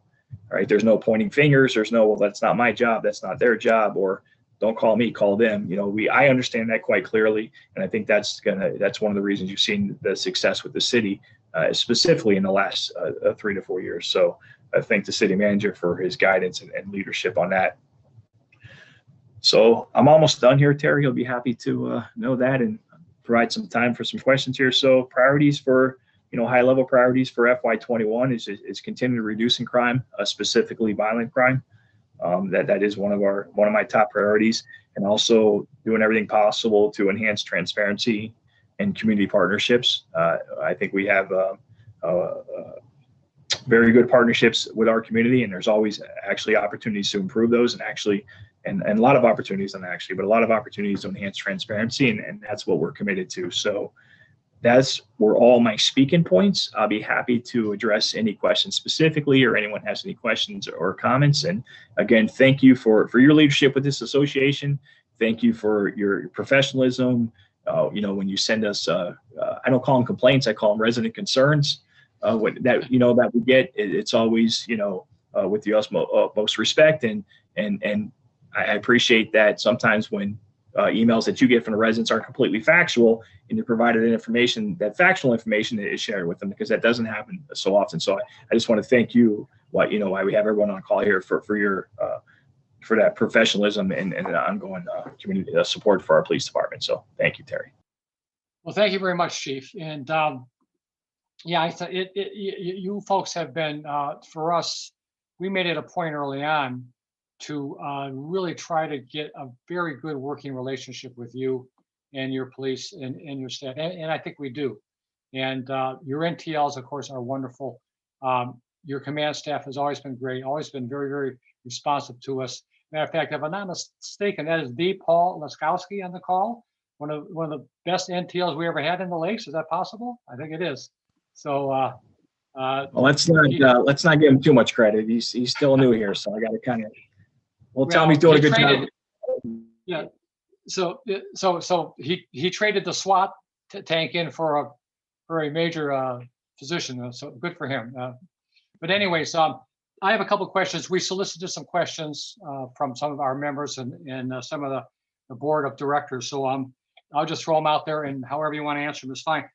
All right. There's no pointing fingers. There's no, well, that's not my job. That's not their job. Or don't call me, call them. I understand that quite clearly. And I think that's one of the reasons you've seen the success with the city, specifically in the last 3 to 4 years. So I thank the city manager for his guidance and leadership on that. So I'm almost done here, Terry. He'll be happy to know that and provide some time for some questions here. So priorities for, high level priorities for FY21 is continuing reducing crime, specifically violent crime. That is one of my top priorities, and also doing everything possible to enhance transparency and community partnerships. I think we have very good partnerships with our community, and there's always actually opportunities to improve those, and a lot of opportunities, but a lot of opportunities to enhance transparency, and that's what we're committed to. So were all my speaking points. I'll be happy to address any questions specifically, or anyone has any questions or comments. And again, thank you for your leadership with this association. Thank you for your professionalism. When you send us, I don't call them complaints, I call them resident concerns. That we get, it's always, with the utmost respect, and I appreciate that sometimes when emails that you get from the residents aren't completely factual, and you provided information, that factual information is shared with them, because that doesn't happen so often. So I just want to thank you, why we have everyone on call here for your for that professionalism and ongoing community support for our police department. So thank you, Terry. Well, thank you very much, Chief. And you folks have been, for us, we made it a point early on to really try to get a very good working relationship with you and your police and your staff. And I think we do. And your NTLs, of course, are wonderful. Your command staff has always been great, always been very, very responsive to us. Matter of fact, if I'm not mistaken, that is the Paul Laskowski on the call, one of the best NTLs we ever had in the Lakes. Is that possible? I think it is. So well, let's not give him too much credit. He's still new here, so I got to kind of. Tell him he's doing a good job. Yeah. So he traded the SWAT tank in for a major position. So good for him. But anyways, I have a couple of questions. We solicited some questions from some of our members and some of the board of directors. So I'll just throw them out there, and however you want to answer them is fine.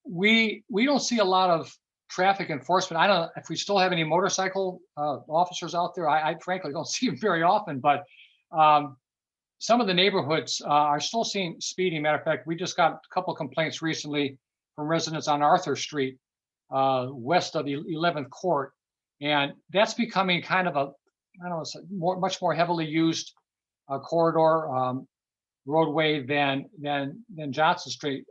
We don't see a lot of traffic enforcement. I don't know if we still have any motorcycle officers out there. I frankly don't see them very often, but some of the neighborhoods are still seeing speeding. Matter of fact, we just got a couple of complaints recently from residents on Arthur Street, west of the 11th Court, and that's becoming kind of much more heavily used corridor roadway than Johnson Street.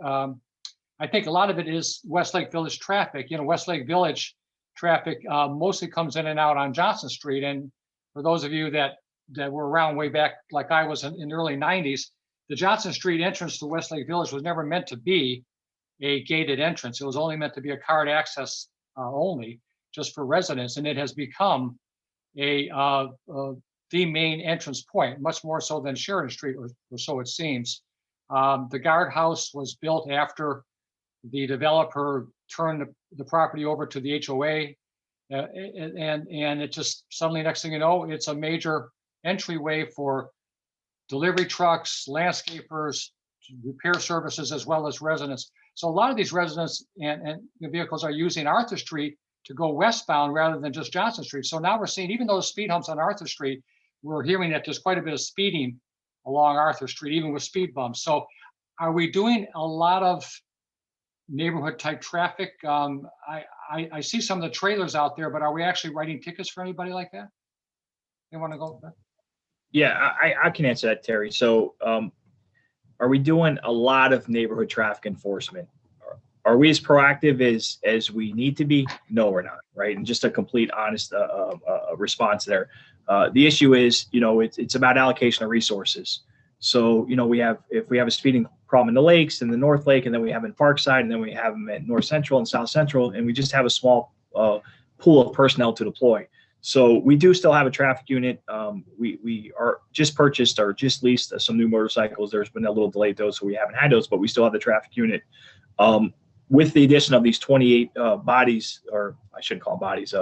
I think a lot of it is Westlake Village traffic. Westlake Village traffic mostly comes in and out on Johnson Street. And for those of you that were around way back, like I was in the early 90s, the Johnson Street entrance to Westlake Village was never meant to be a gated entrance. It was only meant to be a card access only, just for residents. And it has become the main entrance point, much more so than Sheridan Street, or so it seems. The guardhouse was built after the developer turned the property over to the HOA, and it just suddenly, next thing you know, it's a major entryway for delivery trucks, landscapers, repair services, as well as residents. So a lot of these residents and the vehicles are using Arthur Street to go westbound rather than just Johnson Street. So now we're seeing, even those speed humps on Arthur Street, we're hearing that there's quite a bit of speeding along Arthur Street, even with speed bumps. So are we doing a lot of neighborhood type traffic? I see some of the trailers out there, but are we actually writing tickets for anybody like that? You want to go? Yeah, I can answer that, Terry. So are we doing a lot of neighborhood traffic enforcement? Are we as proactive as we need to be? No, we're not, right? And just a complete honest response there. The issue is, it's about allocation of resources. So, if we have a speeding problem in the Lakes, in the North Lake, and then we have in Parkside, and then we have them at North Central and South Central, and we just have a small pool of personnel to deploy. So we do still have a traffic unit. We are just purchased or just leased some new motorcycles. There's been a little delay to those, so we haven't had those, but we still have the traffic unit. with the addition of these 28 bodies, or I shouldn't call them bodies,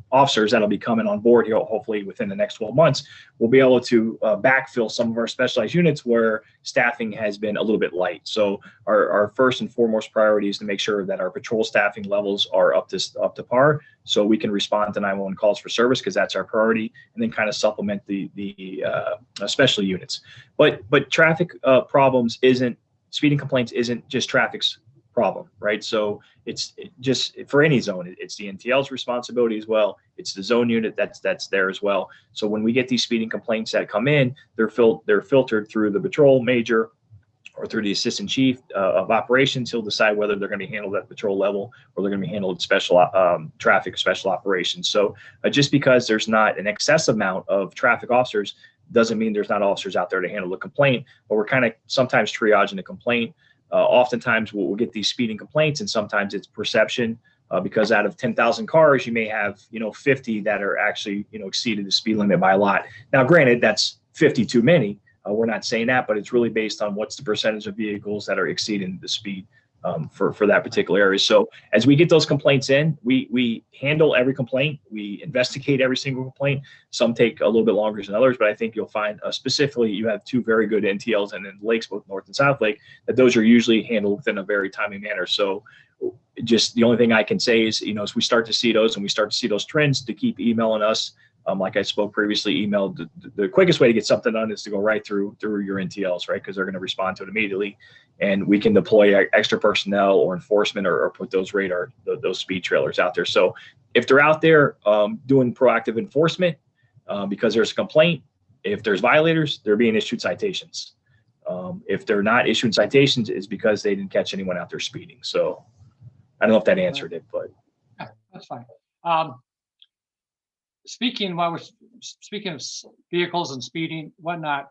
officers that'll be coming on board here, hopefully within the next 12 months, we'll be able to backfill some of our specialized units where staffing has been a little bit light. So our first and foremost priority is to make sure that our patrol staffing levels are up to par, so we can respond to 911 calls for service, because that's our priority, and then kind of supplement the special units. But traffic problems speeding complaints isn't just traffic's problem, right? So it's just for any zone, it's the NTL's responsibility as well. It's the zone unit that's there as well. So when we get these speeding complaints that come in, they're filtered through the patrol major or through the assistant chief of operations. He'll decide whether they're going to be handled at patrol level or they're going to be handled special traffic special operations. So just because there's not an excessive amount of traffic officers doesn't mean there's not officers out there to handle the complaint, but we're kind of sometimes triaging the complaint. Oftentimes we'll get these speeding complaints, and sometimes it's perception, because out of 10,000 cars, you may have 50 that are actually exceeded the speed limit by a lot. Now, granted, that's 50 too many. We're not saying that, but it's really based on what's the percentage of vehicles that are exceeding the speed for that particular area. So as we get those complaints in, we handle every complaint. We investigate every single complaint. Some take a little bit longer than others, but I think you'll find specifically you have two very good NTLs and then lakes, both North and South Lake, that those are usually handled within a very timely manner. So just the only thing I can say is, as we start to see those and we start to see those trends, to keep emailing us. Like I spoke previously, email, the quickest way to get something done is to go right through your NTLs, right? Because they're going to respond to it immediately, and we can deploy extra personnel or enforcement or put those those speed trailers out there. So if they're out there doing proactive enforcement because there's a complaint, if there's violators, they're being issued citations. If they're not issuing citations, it's because they didn't catch anyone out there speeding. So I don't know if that answered it, but Yeah, that's fine. While we're speaking of vehicles and speeding, whatnot,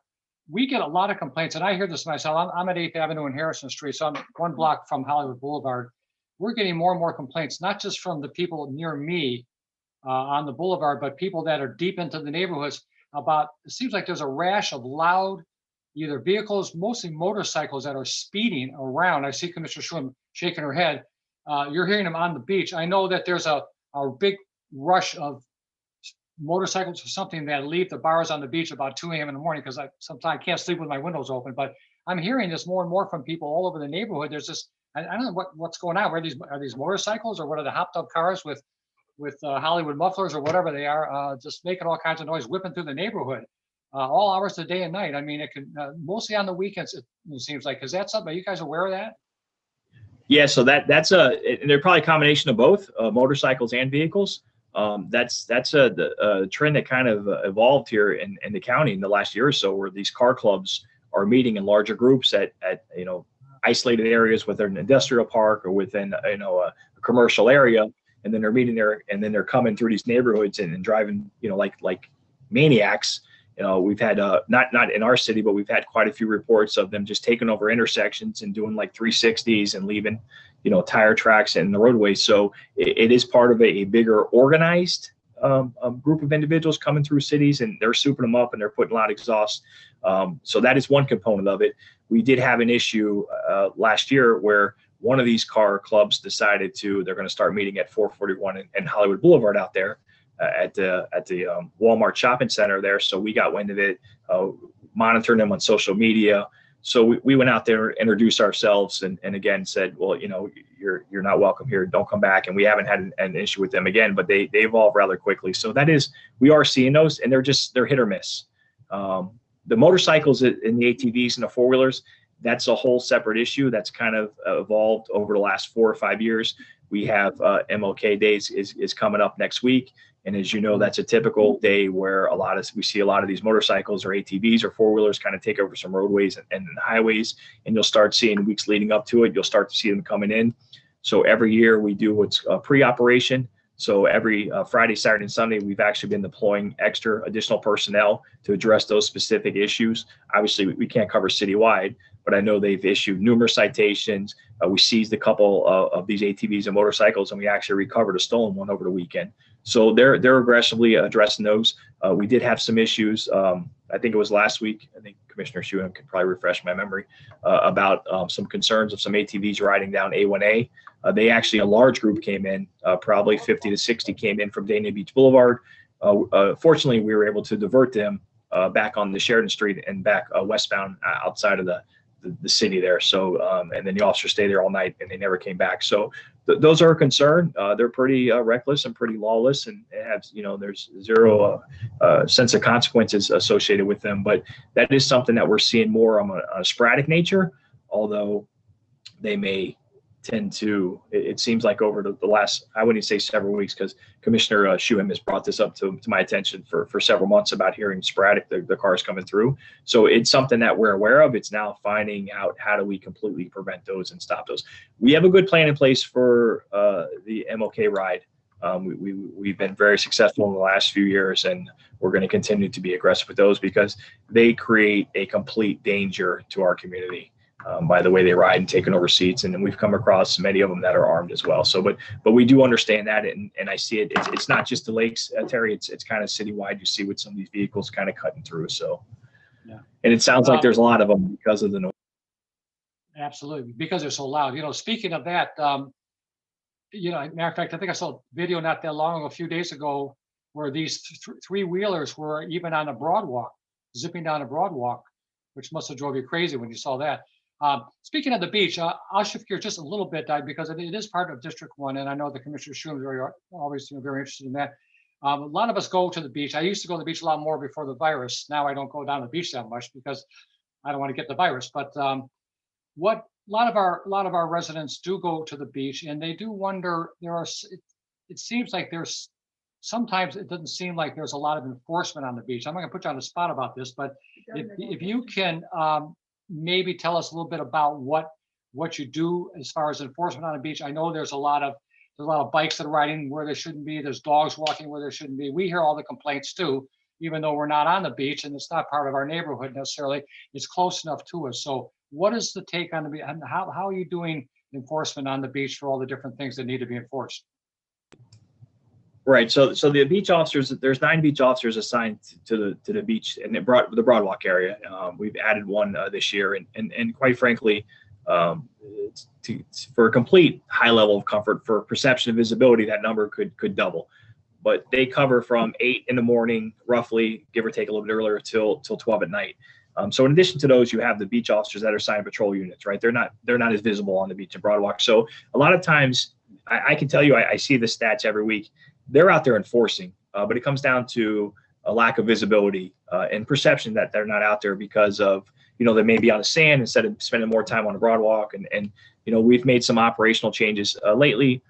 we get a lot of complaints, and I hear this myself. I'm at 8th Avenue and Harrison Street, so I'm one block from Hollywood Boulevard. We're getting more and more complaints, not just from the people near me on the boulevard, but people that are deep into the neighborhoods about, it seems like there's a rash of loud, either vehicles, mostly motorcycles, that are speeding around. I see Commissioner Shuham shaking her head. You're hearing them on the beach. I know that there's a big rush of motorcycles or something that leave the bars on the beach about 2 a.m. in the morning, because I sometimes can't sleep with my windows open. But I'm hearing this more and more from people all over the neighborhood. There's this, I don't know what's going on. Are these motorcycles, or what are the hopped up cars with Hollywood mufflers or whatever they are, just making all kinds of noise, whipping through the neighborhood all hours of the day and night. I mean, it can mostly on the weekends, it seems like. Is that something? Are you guys aware of that? yeah, so that's and they're probably a combination of both motorcycles and vehicles. That's a trend that kind of evolved here in the county in the last year or so, where these car clubs are meeting in larger groups at isolated areas within an industrial park or within a commercial area, and then they're meeting there, and then they're coming through these neighborhoods and driving like maniacs. We've had not in our city, but we've had quite a few reports of them just taking over intersections and doing like 360s and leaving tire tracks in the roadways. So it is part of a bigger organized group of individuals coming through cities, and they're souping them up and they're putting a lot of exhaust. So that is one component of it. We did have an issue last year where one of these car clubs decided they're going to start meeting at 441 and Hollywood Boulevard out there at the Walmart shopping center there. So we got wind of it, monitoring them on social media. So we went out there, introduced ourselves, and again said, well, you're not welcome here. Don't come back. And we haven't had an issue with them again, but they evolve rather quickly. So we are seeing those, and they're hit or miss. The motorcycles and the ATVs and the four-wheelers, that's a whole separate issue that's kind of evolved over the last 4 or 5 years. We have MLK Days is coming up next week. And as you know, that's a typical day where we see a lot of these motorcycles or ATVs or four-wheelers kind of take over some roadways and highways, and you'll start seeing weeks leading up to it, you'll start to see them coming in. So every year we do what's a pre-operation. So every Friday, Saturday, and Sunday, we've actually been deploying extra additional personnel to address those specific issues. Obviously, we can't cover citywide, but I know they've issued numerous citations. We seized a couple of these ATVs and motorcycles, and we actually recovered a stolen one over the weekend. So they're aggressively addressing those. We did have some issues. I think it was last week. I think Commissioner Shuham could probably refresh my memory about some concerns of some ATVs riding down A1A. They actually, a large group came in, probably 50 to 60 came in from Dania Beach Boulevard. Fortunately, we were able to divert them back on the Sheridan Street and back westbound outside of the city there. So, and then the officers stayed there all night and they never came back. So those are a concern. They're pretty reckless and pretty lawless, and have, there's zero sense of consequences associated with them. But that is something that we're seeing more on a sporadic nature, although they may tend to, it seems like over the last, I wouldn't say several weeks, because Commissioner Shuham has brought this up to my attention for several months about hearing sporadic, the cars coming through. So it's something that we're aware of. It's now finding out how do we completely prevent those and stop those. We have a good plan in place for the MOK ride. We've been very successful in the last few years, and we're going to continue to be aggressive with those because they create a complete danger to our community. By the way they ride and taking over seats, and then we've come across many of them that are armed as well. So, but we do understand that, and I see it. It's not just the lakes, Terry. It's kind of citywide. You see with some of these vehicles kind of cutting through. So, yeah. And it sounds like there's a lot of them because of the noise. Absolutely, because they're so loud. Speaking of that, matter of fact, I think I saw a video not that long ago, a few days ago, where these three-wheelers were even on a broadwalk, zipping down a broadwalk, which must have drove you crazy when you saw that. Speaking of the beach, I'll shift gears just a little bit because it is part of District 1, and I know the Commissioner Shuham is always very interested in that. A lot of us go to the beach. I used to go to the beach a lot more before the virus. Now I don't go down to the beach that much because I don't want to get the virus. But what a lot of our residents do go to the beach, and they do wonder. It seems like sometimes it doesn't seem like there's a lot of enforcement on the beach. I'm not going to put you on the spot about this, but if you can maybe tell us a little bit about what you do as far as enforcement on the beach. I know there's a lot of bikes that are riding where they shouldn't be. There's dogs walking where they shouldn't be. We hear all the complaints too, even though we're not on the beach and it's not part of our neighborhood necessarily. It's close enough to us. So what is the take on the beach, and how are you doing enforcement on the beach for all the different things that need to be enforced? Right. So the beach officers, there's 9 beach officers assigned to the beach and the Broadwalk area. We've added one this year, and quite frankly, for a complete high level of comfort for perception and visibility, that number could double. But they cover from 8 in the morning, roughly, give or take a little bit earlier, till 12 at night. So in addition to those, you have the beach officers that are assigned patrol units. Right. They're not as visible on the beach in Broadwalk. So a lot of times, I can tell you, I see the stats every week. They're out there enforcing, but it comes down to a lack of visibility and perception that they're not out there because of, they may be on the sand instead of spending more time on the Broadwalk. And we've made some operational changes lately.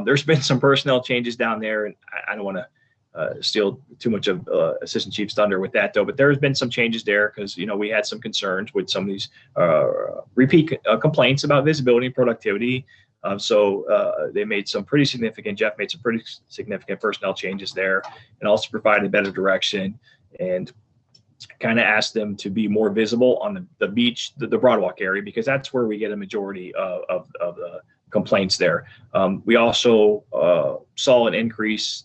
There's been some personnel changes down there, and I don't want to steal too much of Assistant Chief's thunder with that, though. But there's been some changes there because, we had some concerns with some of these repeat complaints about visibility and productivity. So they made some pretty significant, Jeff made some pretty significant personnel changes there, and also provided better direction and kind of asked them to be more visible on the beach, the Broadwalk area, because that's where we get a majority of the complaints there. We also saw an increase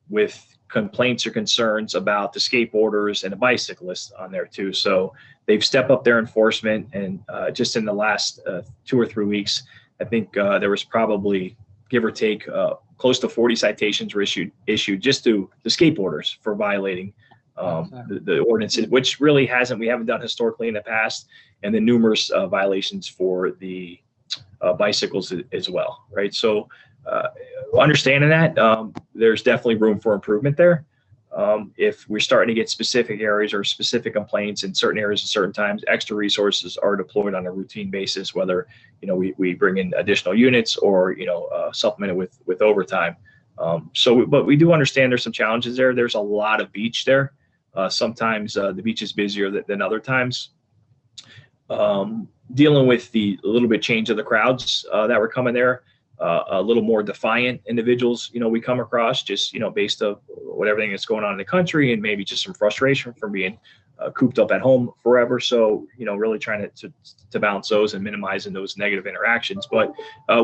with complaints or concerns about the skateboarders and the bicyclists on there too. So they've stepped up their enforcement, and just in the last 2 or 3 weeks, I think there was probably, give or take, close to 40 citations were issued just to the skateboarders for violating the ordinances, which really we haven't done historically in the past, and then numerous violations for the bicycles as well, right? So understanding that, there's definitely room for improvement there. If we're starting to get specific areas or specific complaints in certain areas at certain times, extra resources are deployed on a routine basis, whether we bring in additional units or supplement it with overtime. But we do understand there's some challenges there. There's a lot of beach there. Sometimes the beach is busier than other times. Dealing with a little bit change of the crowds that were coming there. A little more defiant individuals, we come across just, based on everything that's going on in the country, and maybe just some frustration from being cooped up at home forever. So, really trying to balance those and minimizing those negative interactions. But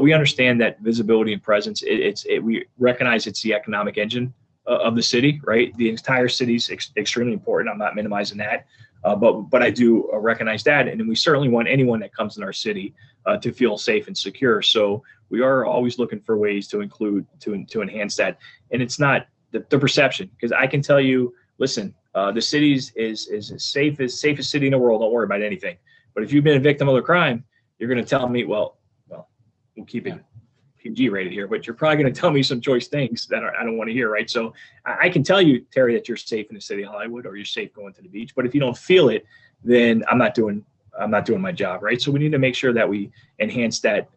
we understand that visibility and presence, we recognize it's the economic engine of the city, right? The entire city is extremely important. I'm not minimizing that. But I do recognize that. And we certainly want anyone that comes in our city to feel safe and secure. So we are always looking for ways to to enhance that. And it's not the perception, because I can tell you, listen, the city is as safest city in the world. Don't worry about anything. But if you've been a victim of a crime, you're going to tell me, well, we'll keep it PG rated here, but you're probably going to tell me some choice things that I don't want to hear, right? So I can tell you, Terry, that you're safe in the city of Hollywood, or you're safe going to the beach. But if you don't feel it, then I'm not doing my job, right? So we need to make sure that we enhance that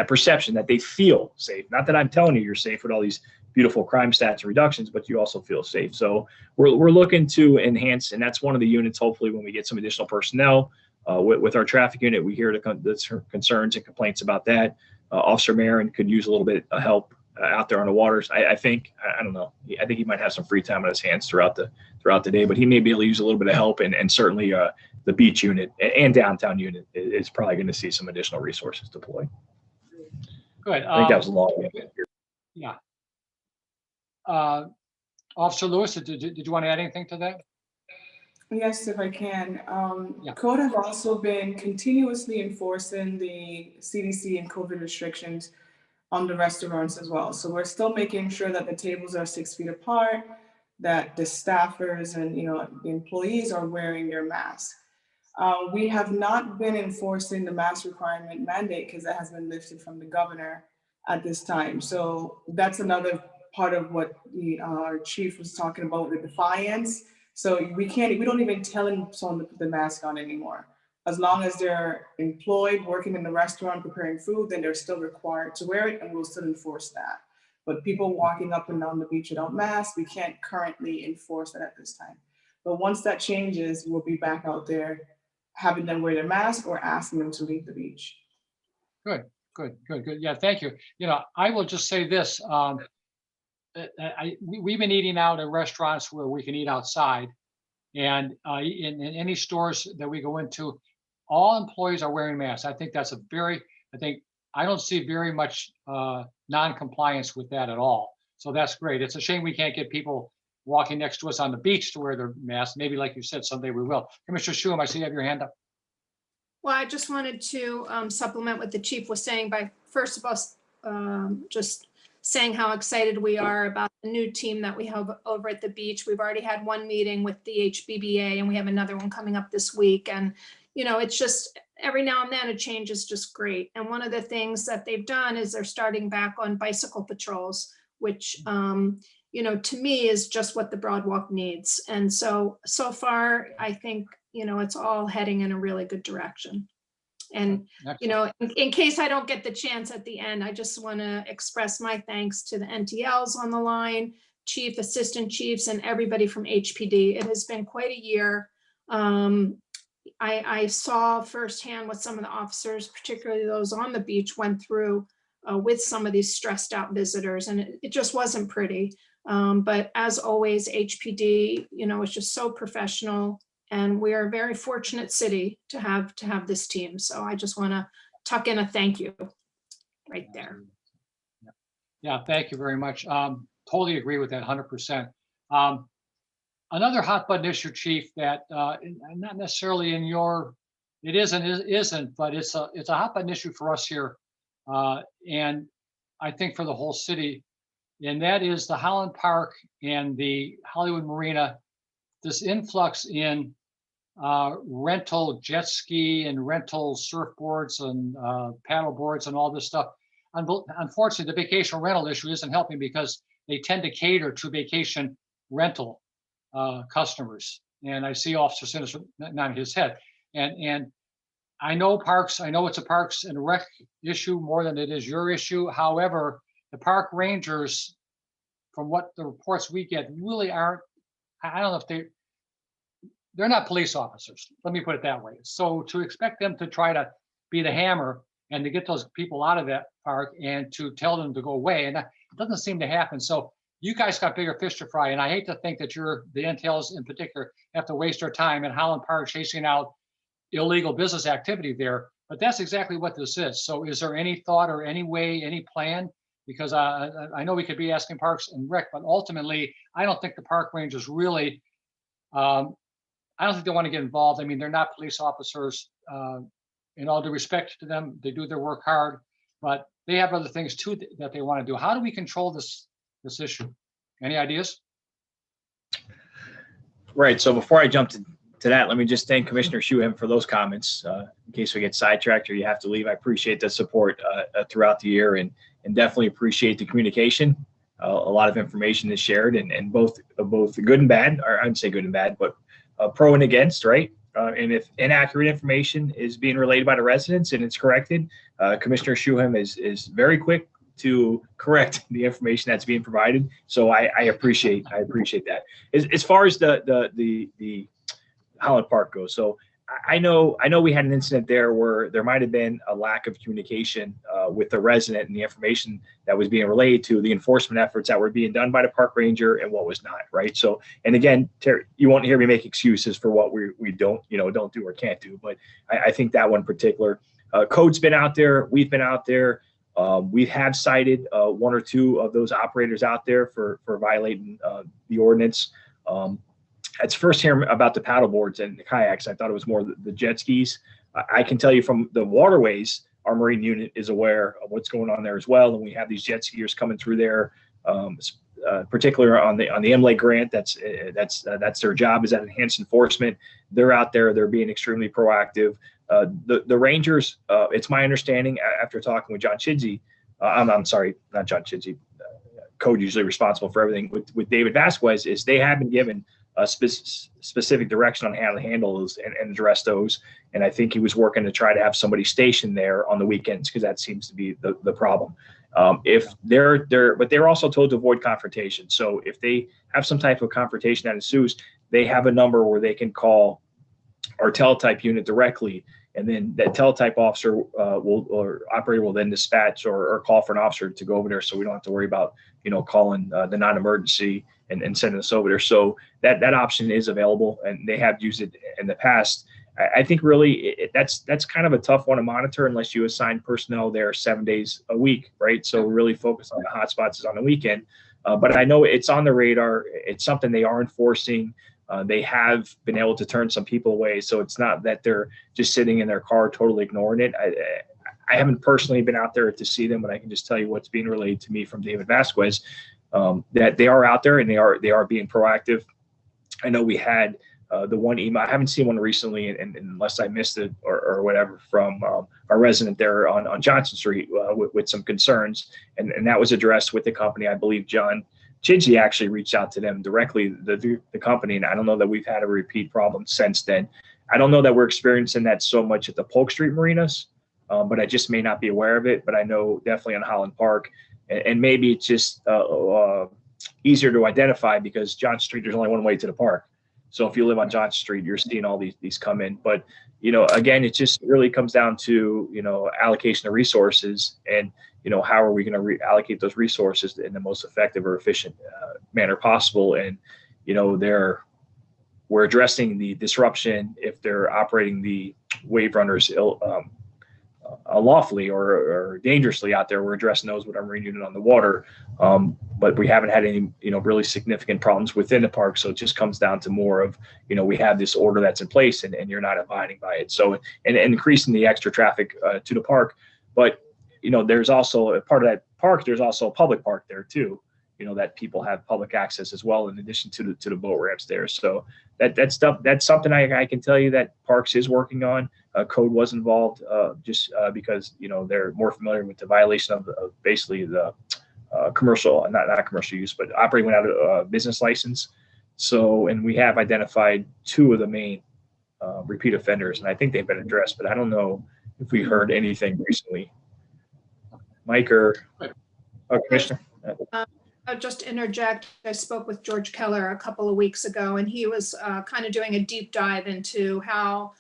perception that they feel safe. Not that I'm telling you you're safe with all these beautiful crime stats and reductions, but you also feel safe. So we're looking to enhance, and that's one of the units. Hopefully, when we get some additional personnel with our traffic unit, we hear the concerns and complaints about that. Officer Marin could use a little bit of help out there on the waters. I think I don't know. I think he might have some free time on his hands throughout the day, but he may be able to use a little bit of help, and certainly the beach unit and downtown unit is probably going to see some additional resources deployed. Good. I think that was a long one. Yeah. Officer Lewis, did you want to add anything to that? Yes, if I can. Yeah. Code have also been continuously enforcing the CDC and COVID restrictions on the restaurants as well. So we're still making sure that the tables are 6 feet apart, that the staffers and the employees are wearing their masks. We have not been enforcing the mask requirement mandate because that has been lifted from the governor at this time. So that's another part of what our chief was talking about, the defiance. So we don't even tell someone to put the mask on anymore. As long as they're employed, working in the restaurant, preparing food, then they're still required to wear it, and we'll still enforce that. But people walking up and down the beach without masks, we can't currently enforce that at this time. But once that changes, we'll be back out there having them wear their mask or asking them to leave the beach. Good. Yeah, thank you. I will just say this. We've been eating out in restaurants where we can eat outside, and in any stores that we go into, all employees are wearing masks. I think that's I don't see very much non-compliance with that at all. So that's great. It's a shame we can't get people walking next to us on the beach to wear their masks. Maybe, like you said, someday we will. Commissioner Shuham, I see you have your hand up. Well, I just wanted to supplement what the chief was saying by, first of all, just saying how excited we are about the new team that we have over at the beach. We've already had one meeting with the HBBA, and we have another one coming up this week. And, it's just every now and then a change is just great. And one of the things that they've done is they're starting back on bicycle patrols, which, to me is just what the Broadwalk needs. And so far, I think, it's all heading in a really good direction. And, in case I don't get the chance at the end, I just want to express my thanks to the NTLs on the line, chief, assistant chiefs, and everybody from HPD. It has been quite a year. I saw firsthand what some of the officers, particularly those on the beach, went through with some of these stressed out visitors, and it just wasn't pretty. But as always, HPD, is just so professional. And we are a very fortunate city to have this team. So I just want to tuck in a thank you right there. Yeah, thank you very much. Totally agree with that 100%. Another hot button issue, Chief, that not necessarily in it isn't, but it's a hot button issue for us here, and I think for the whole city, and that is the Holland Park and the Hollywood Marina. This influx in rental jet ski and rental surfboards and paddle boards and all this stuff. Unfortunately, the vacation rental issue isn't helping because they tend to cater to vacation rental customers. And I see Officer Sinners nodding his head. And I know it's a Parks and Rec issue more than it is your issue. However, the park rangers, from what the reports we get, really aren't, I don't know if they're not police officers. Let me put it that way. So to expect them to try to be the hammer and to get those people out of that park and to tell them to go away, and that doesn't seem to happen. So you guys got bigger fish to fry. And I hate to think that the NTLs in particular have to waste their time in Holland Park chasing out illegal business activity there. But that's exactly what this is. So is there any thought or any way, any plan? Because I know we could be asking Parks and Rec, but ultimately, I don't think the park rangers really, I don't think they want to get involved. I mean, they're not police officers. In all due respect to them, they do their work hard, but they have other things too that they want to do. How do we control this issue? Any ideas? Right. So before I jump to that, let me just thank Commissioner Shuham for those comments. In case we get sidetracked or you have to leave, I appreciate the support throughout the year and definitely appreciate the communication. A lot of information is shared and both good and bad, or I'd say good and bad, but pro and against, right? And if inaccurate information is being relayed by the residents and it's corrected, Commissioner Shuham is very quick to correct the information that's being provided. So I appreciate that. As far as the Holland Park goes, so I know we had an incident there where there might have been a lack of communication with the resident and the information that was being relayed to the enforcement efforts that were being done by the park ranger and what was not, right? So, and again, Terry, you won't hear me make excuses for what we don't do or can't do, but I think that one particular code's been out there. We've been out there. We have cited one or two of those operators out there for violating the ordinance. It's first hearing about the paddle boards and the kayaks. I thought it was more the jet skis. I can tell you from the waterways, our Marine unit is aware of what's going on there as well. And we have these jet skiers coming through there, particularly on the MLA grant. That's their job, is that enhanced enforcement. They're out there. They're being extremely proactive. The Rangers, it's my understanding after talking with John Chidsey, I'm sorry, not John Chidsey, code usually responsible for everything with David Vasquez, is they have been given a specific direction on how to handle those and address those. And I think he was working to try to have somebody stationed there on the weekends, because that seems to be the problem. If but they're also told to avoid confrontation. So if they have some type of confrontation that ensues, they have a number where they can call our teletype unit directly, and then that teletype officer or operator will then dispatch or call for an officer to go over there, so we don't have to worry about calling the non-emergency and sending us over there. So that option is available, and they have used it in the past. I think really that's kind of a tough one to monitor unless you assign personnel there 7 days a week, right? So really focus on the hotspots on the weekend. But I know it's on the radar. It's something they are enforcing. They have been able to turn some people away. So it's not that they're just sitting in their car totally ignoring it. I haven't personally been out there to see them, but I can just tell you what's being relayed to me from David Vasquez, that they are out there and they are being proactive. I know we had the one email. I haven't seen one recently, and unless I missed it or whatever, from our resident there on Johnson Street with some concerns, and that was addressed with the company. I believe John Chidsey actually reached out to them directly, the company, and I don't know that we've had a repeat problem since then. I don't know that we're experiencing that so much at the Polk Street marinas, but I just may not be aware of it. But I know definitely on Holland Park, and maybe it's just easier to identify because Johnson Street, there's only one way to the park. So if you live on Johnson Street, you're seeing all these come in. But again, it just really comes down to allocation of resources, and how are we going to allocate those resources in the most effective or efficient manner possible. And we're addressing the disruption if they're operating the wave runners unlawfully or dangerously out there. We're addressing those with our Marine unit on the water, but we haven't had any really significant problems within the park. So it just comes down to more of we have this order that's in place and you're not abiding by it. So and increasing the extra traffic to the park, but there's also a part of that park. There's also a public park there too. That people have public access as well, in addition to the boat ramps there. So that's something I can tell you that Parks is working on. Code was involved just because they're more familiar with the violation of basically the commercial, not commercial use, but operating without a business license. So, and we have identified two of the main repeat offenders, and I think they've been addressed, but I don't know if we heard anything recently. Mike or Commissioner? I'll just interject. I spoke with George Keller a couple of weeks ago, and he was kind of doing a deep dive into how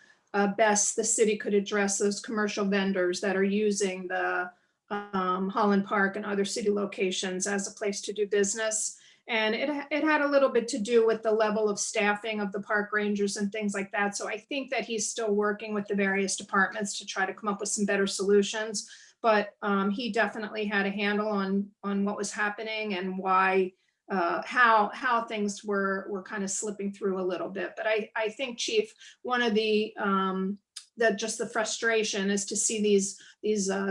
best the city could address those commercial vendors that are using the Holland Park and other city locations as a place to do business. And it had a little bit to do with the level of staffing of the park rangers and things like that. So I think that he's still working with the various departments to try to come up with some better solutions. But he definitely had a handle on what was happening and why, how things were kind of slipping through a little bit. But I think, Chief, one of the just the frustration is to see these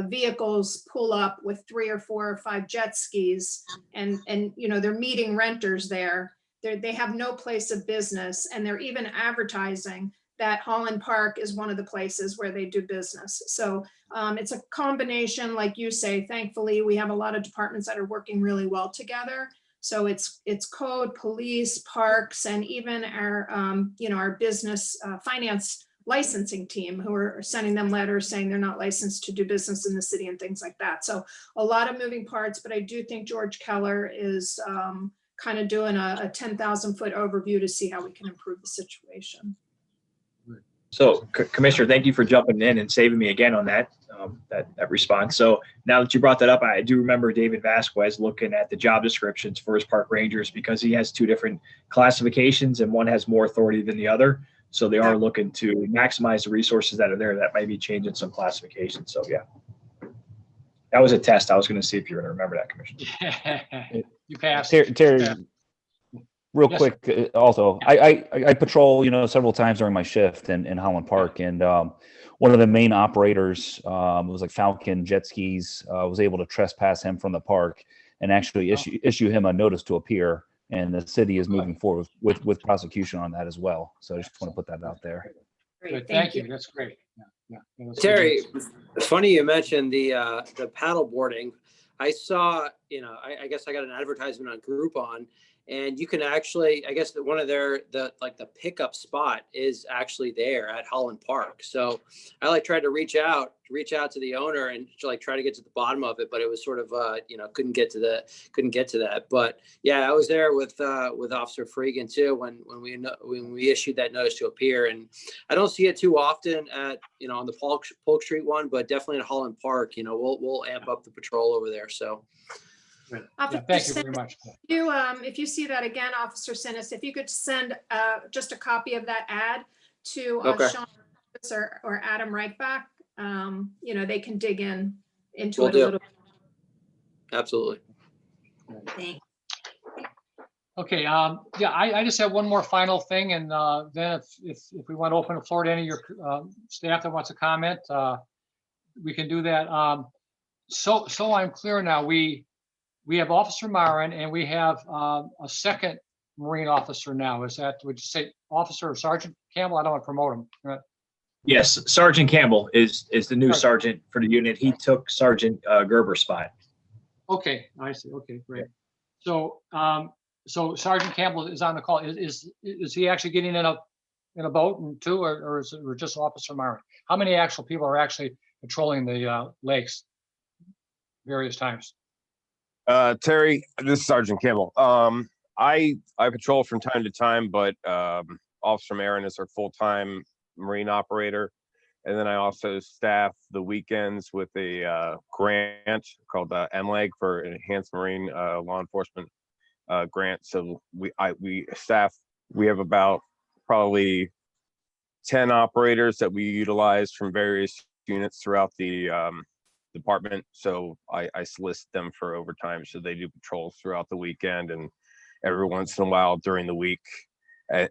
vehicles pull up with 3 or 4 or 5 jet skis, and you know, they're meeting renters there. They have no place of business, and they're even advertising that Holland Park is one of the places where they do business. So it's a combination, like you say. Thankfully, we have a lot of departments that are working really well together. So it's code, police, parks, and even our you know, our business finance licensing team, who are sending them letters saying they're not licensed to do business in the city and things like that. So a lot of moving parts, but I do think George Keller is kind of doing a 10,000-foot overview to see how we can improve the situation. So Commissioner, thank you for jumping in and saving me again on that, that response. So now that you brought that up, I do remember David Vasquez looking at the job descriptions for his park rangers, because he has 2 different classifications and one has more authority than the other. So they are looking to maximize the resources that are there. That might be changing some classifications. So yeah, that was a test. I was going to see if you're going to remember that, Commissioner. You passed. Terry, Yeah. real Yes, quick, also, I patrol, you know, several times during my shift in Holland Park, and one of the main operators, it was like Falcon Jet Skis, was able to trespass him from the park and actually issue him a notice to appear. And the city is moving forward with prosecution on that as well. So I just want to put that out there. Good, thank you. That's great. Yeah. That's Terry, good. funny you mentioned the paddle boarding. I saw, you know, I guess I got an advertisement on Groupon, and you can actually, I guess that one of the pickup spot is actually there at Holland Park. So I tried to reach out to the owner and try to get to the bottom of it, but it was sort of you know, couldn't get to that. But yeah, I was there with Officer Fregin too when we issued that notice to appear, and I don't see it too often at, you know, on the Polk Street one, but definitely at Holland Park. You know, we'll amp up the patrol over there. So. Yeah, thank you very much. If you see that again, Officer Sinis, if you could send just a copy of that ad to Sean or Adam Reichbach, you know, they can dig into Will it do. a little. Absolutely. Thanks. Okay, yeah, I just have one more final thing, and then if we want to open the floor to any of your staff that wants to comment, we can do that. So I'm clear now. We have Officer Marin, and we have a second Marine officer now. Is that, would you say Officer or Sergeant Campbell? I don't want to promote him. Right? Yes, Sergeant Campbell is the new sergeant for the unit. He took Sergeant Gerber's spot. Okay, I see. Okay, great. So so Sergeant Campbell is on the call. Is he actually getting in a boat and too, or is it just Officer Marin? How many actual people are actually patrolling the lakes various times? Terry, this is Sergeant Campbell. I patrol from time to time, but Officer Marin is our full-time Marine operator. And then I also staff the weekends with a grant called MLEG for Enhanced Marine Law Enforcement grant. So we have about probably 10 operators that we utilize from various units throughout the department. So I solicit them for overtime, so they do patrols throughout the weekend, and every once in a while during the week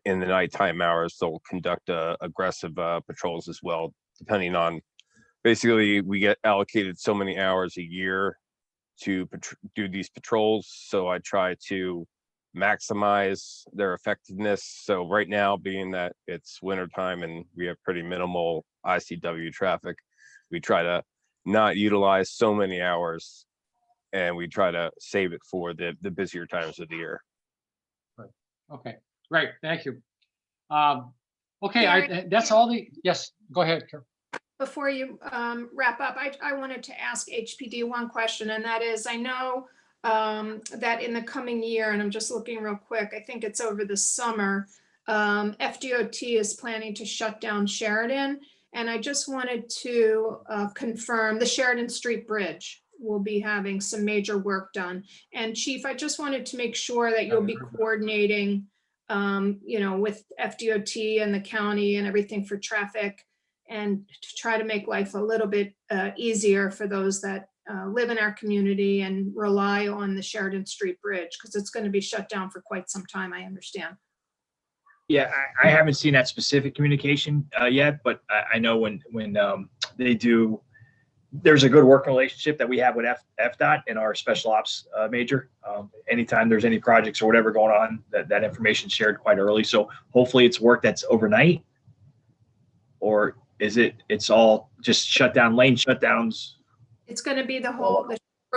in the nighttime hours they'll conduct aggressive patrols as well, depending on, basically we get allocated so many hours a year to do these patrols, so I try to maximize their effectiveness. So right now, being that it's wintertime and we have pretty minimal ICW traffic, we try to not utilize so many hours, and we try to save it for the busier times of the year. Right. Okay, great, thank you. Okay, that's all the, yes, go ahead, Caryl. Before you wrap up, I wanted to ask HPD one question, and that is, I know that in the coming year, and I'm just looking real quick, I think it's over the summer, FDOT is planning to shut down Sheridan. And I just wanted to confirm the Sheridan Street Bridge, we'll be having some major work done. And Chief, I just wanted to make sure that you'll be coordinating, with FDOT and the county and everything for traffic, and to try to make life a little bit easier for those that live in our community and rely on the Sheridan Street Bridge, because it's going to be shut down for quite some time, I understand. Yeah, I haven't seen that specific communication yet, but I know when they do, there's a good working relationship that we have with FDOT and our special ops major. Anytime there's any projects or whatever going on, that information is shared quite early. So hopefully it's work that's overnight, or it's all just shut down, lane shutdowns. It's going to be the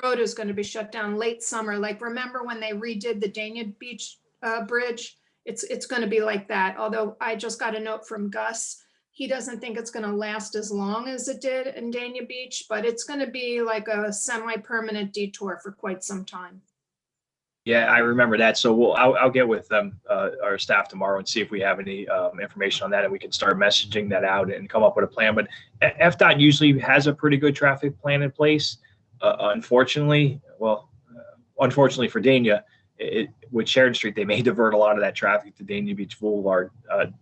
road is going to be shut down late summer. Like, remember when they redid the Dania Beach Bridge? It's going to be like that. Although I just got a note from Gus. He doesn't think it's going to last as long as it did in Dania Beach, but it's going to be like a semi-permanent detour for quite some time. Yeah, I remember that. So I'll get with them, our staff tomorrow, and see if we have any information on that, and we can start messaging that out and come up with a plan. But FDOT usually has a pretty good traffic plan in place. Unfortunately for Dania, with Sheridan Street, they may divert a lot of that traffic to Dania Beach Boulevard to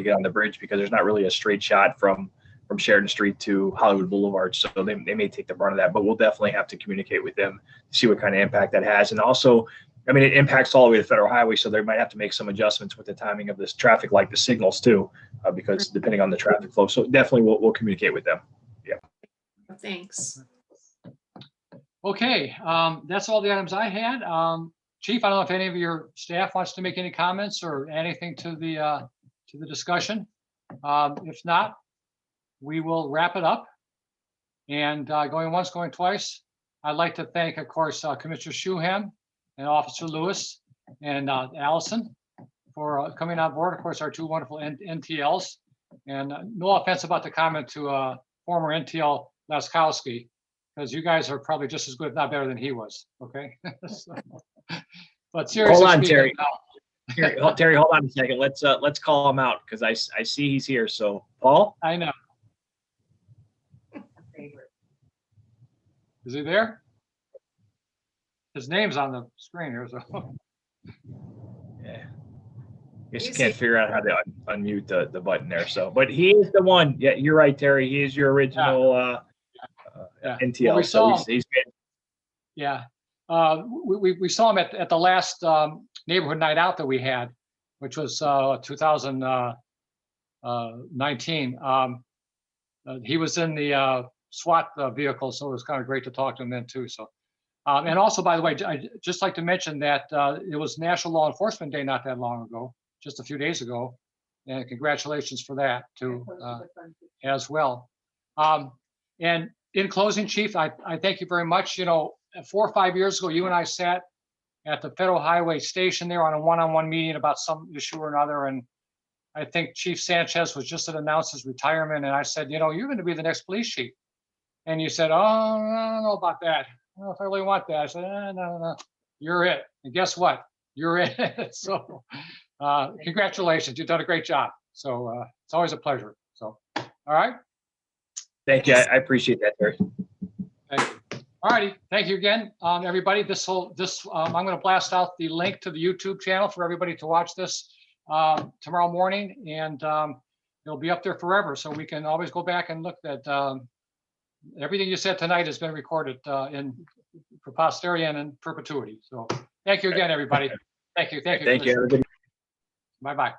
get on the bridge, because there's not really a straight shot from Sheridan Street to Hollywood Boulevard. So they may take the brunt of that, but we'll definitely have to communicate with them to see what kind of impact that has. And also, I mean, it impacts all the way to Federal Highway, so they might have to make some adjustments with the timing of this traffic, like the signals too, because depending on the traffic flow. So definitely we'll communicate with them. Yeah. Thanks. Okay, that's all the items I had. Chief, I don't know if any of your staff wants to make any comments or anything to the discussion. If not, we will wrap it up. And going once, going twice, I'd like to thank, of course, Commissioner Shuham and Officer Lewis and Alison for coming on board. Of course, our two wonderful NTLs. And no offense about the comment to former NTL Laskowski, because you guys are probably just as good, if not better, than he was. Okay. So, but seriously, hold on, speaking, Terry. Terry, hold on a second. Let's call him out, because I see he's here. So, Paul. I know. Is he there? His name's on the screen here. So. Yeah. Guess you can't figure out how to unmute the button there. So, but he is the one. Yeah, you're right, Terry. He is your original NTL. Well, we saw so he's good. Yeah. We saw him at the last neighborhood night out that we had, which was 2019. He was in the SWAT vehicle, so it was kind of great to talk to him then too. So, and also, by the way, I'd just like to mention that it was National Law Enforcement Day not that long ago, just a few days ago, and congratulations for that too, as well. And in closing, Chief, I thank you very much. 4 or 5 years ago, you and I sat at the Federal Highway Station there on a one-on-one meeting about some issue or another, and I think Chief Sanchez was just announced his retirement, and I said, you're going to be the next police chief. And you said, oh, I don't know about that. I don't know if I really want that. I said, no, you're it. And guess what? You're it. So congratulations. You've done a great job. So it's always a pleasure. So, all right. Thank you. I appreciate that, Terry. Thank you. All righty. Thank you again, everybody. I'm going to blast out the link to the YouTube channel for everybody to watch this tomorrow morning, and it'll be up there forever. So we can always go back and look at everything you said tonight has been recorded for posterity and in perpetuity. So thank you again, everybody. Thank you. Thank you. Bye-bye.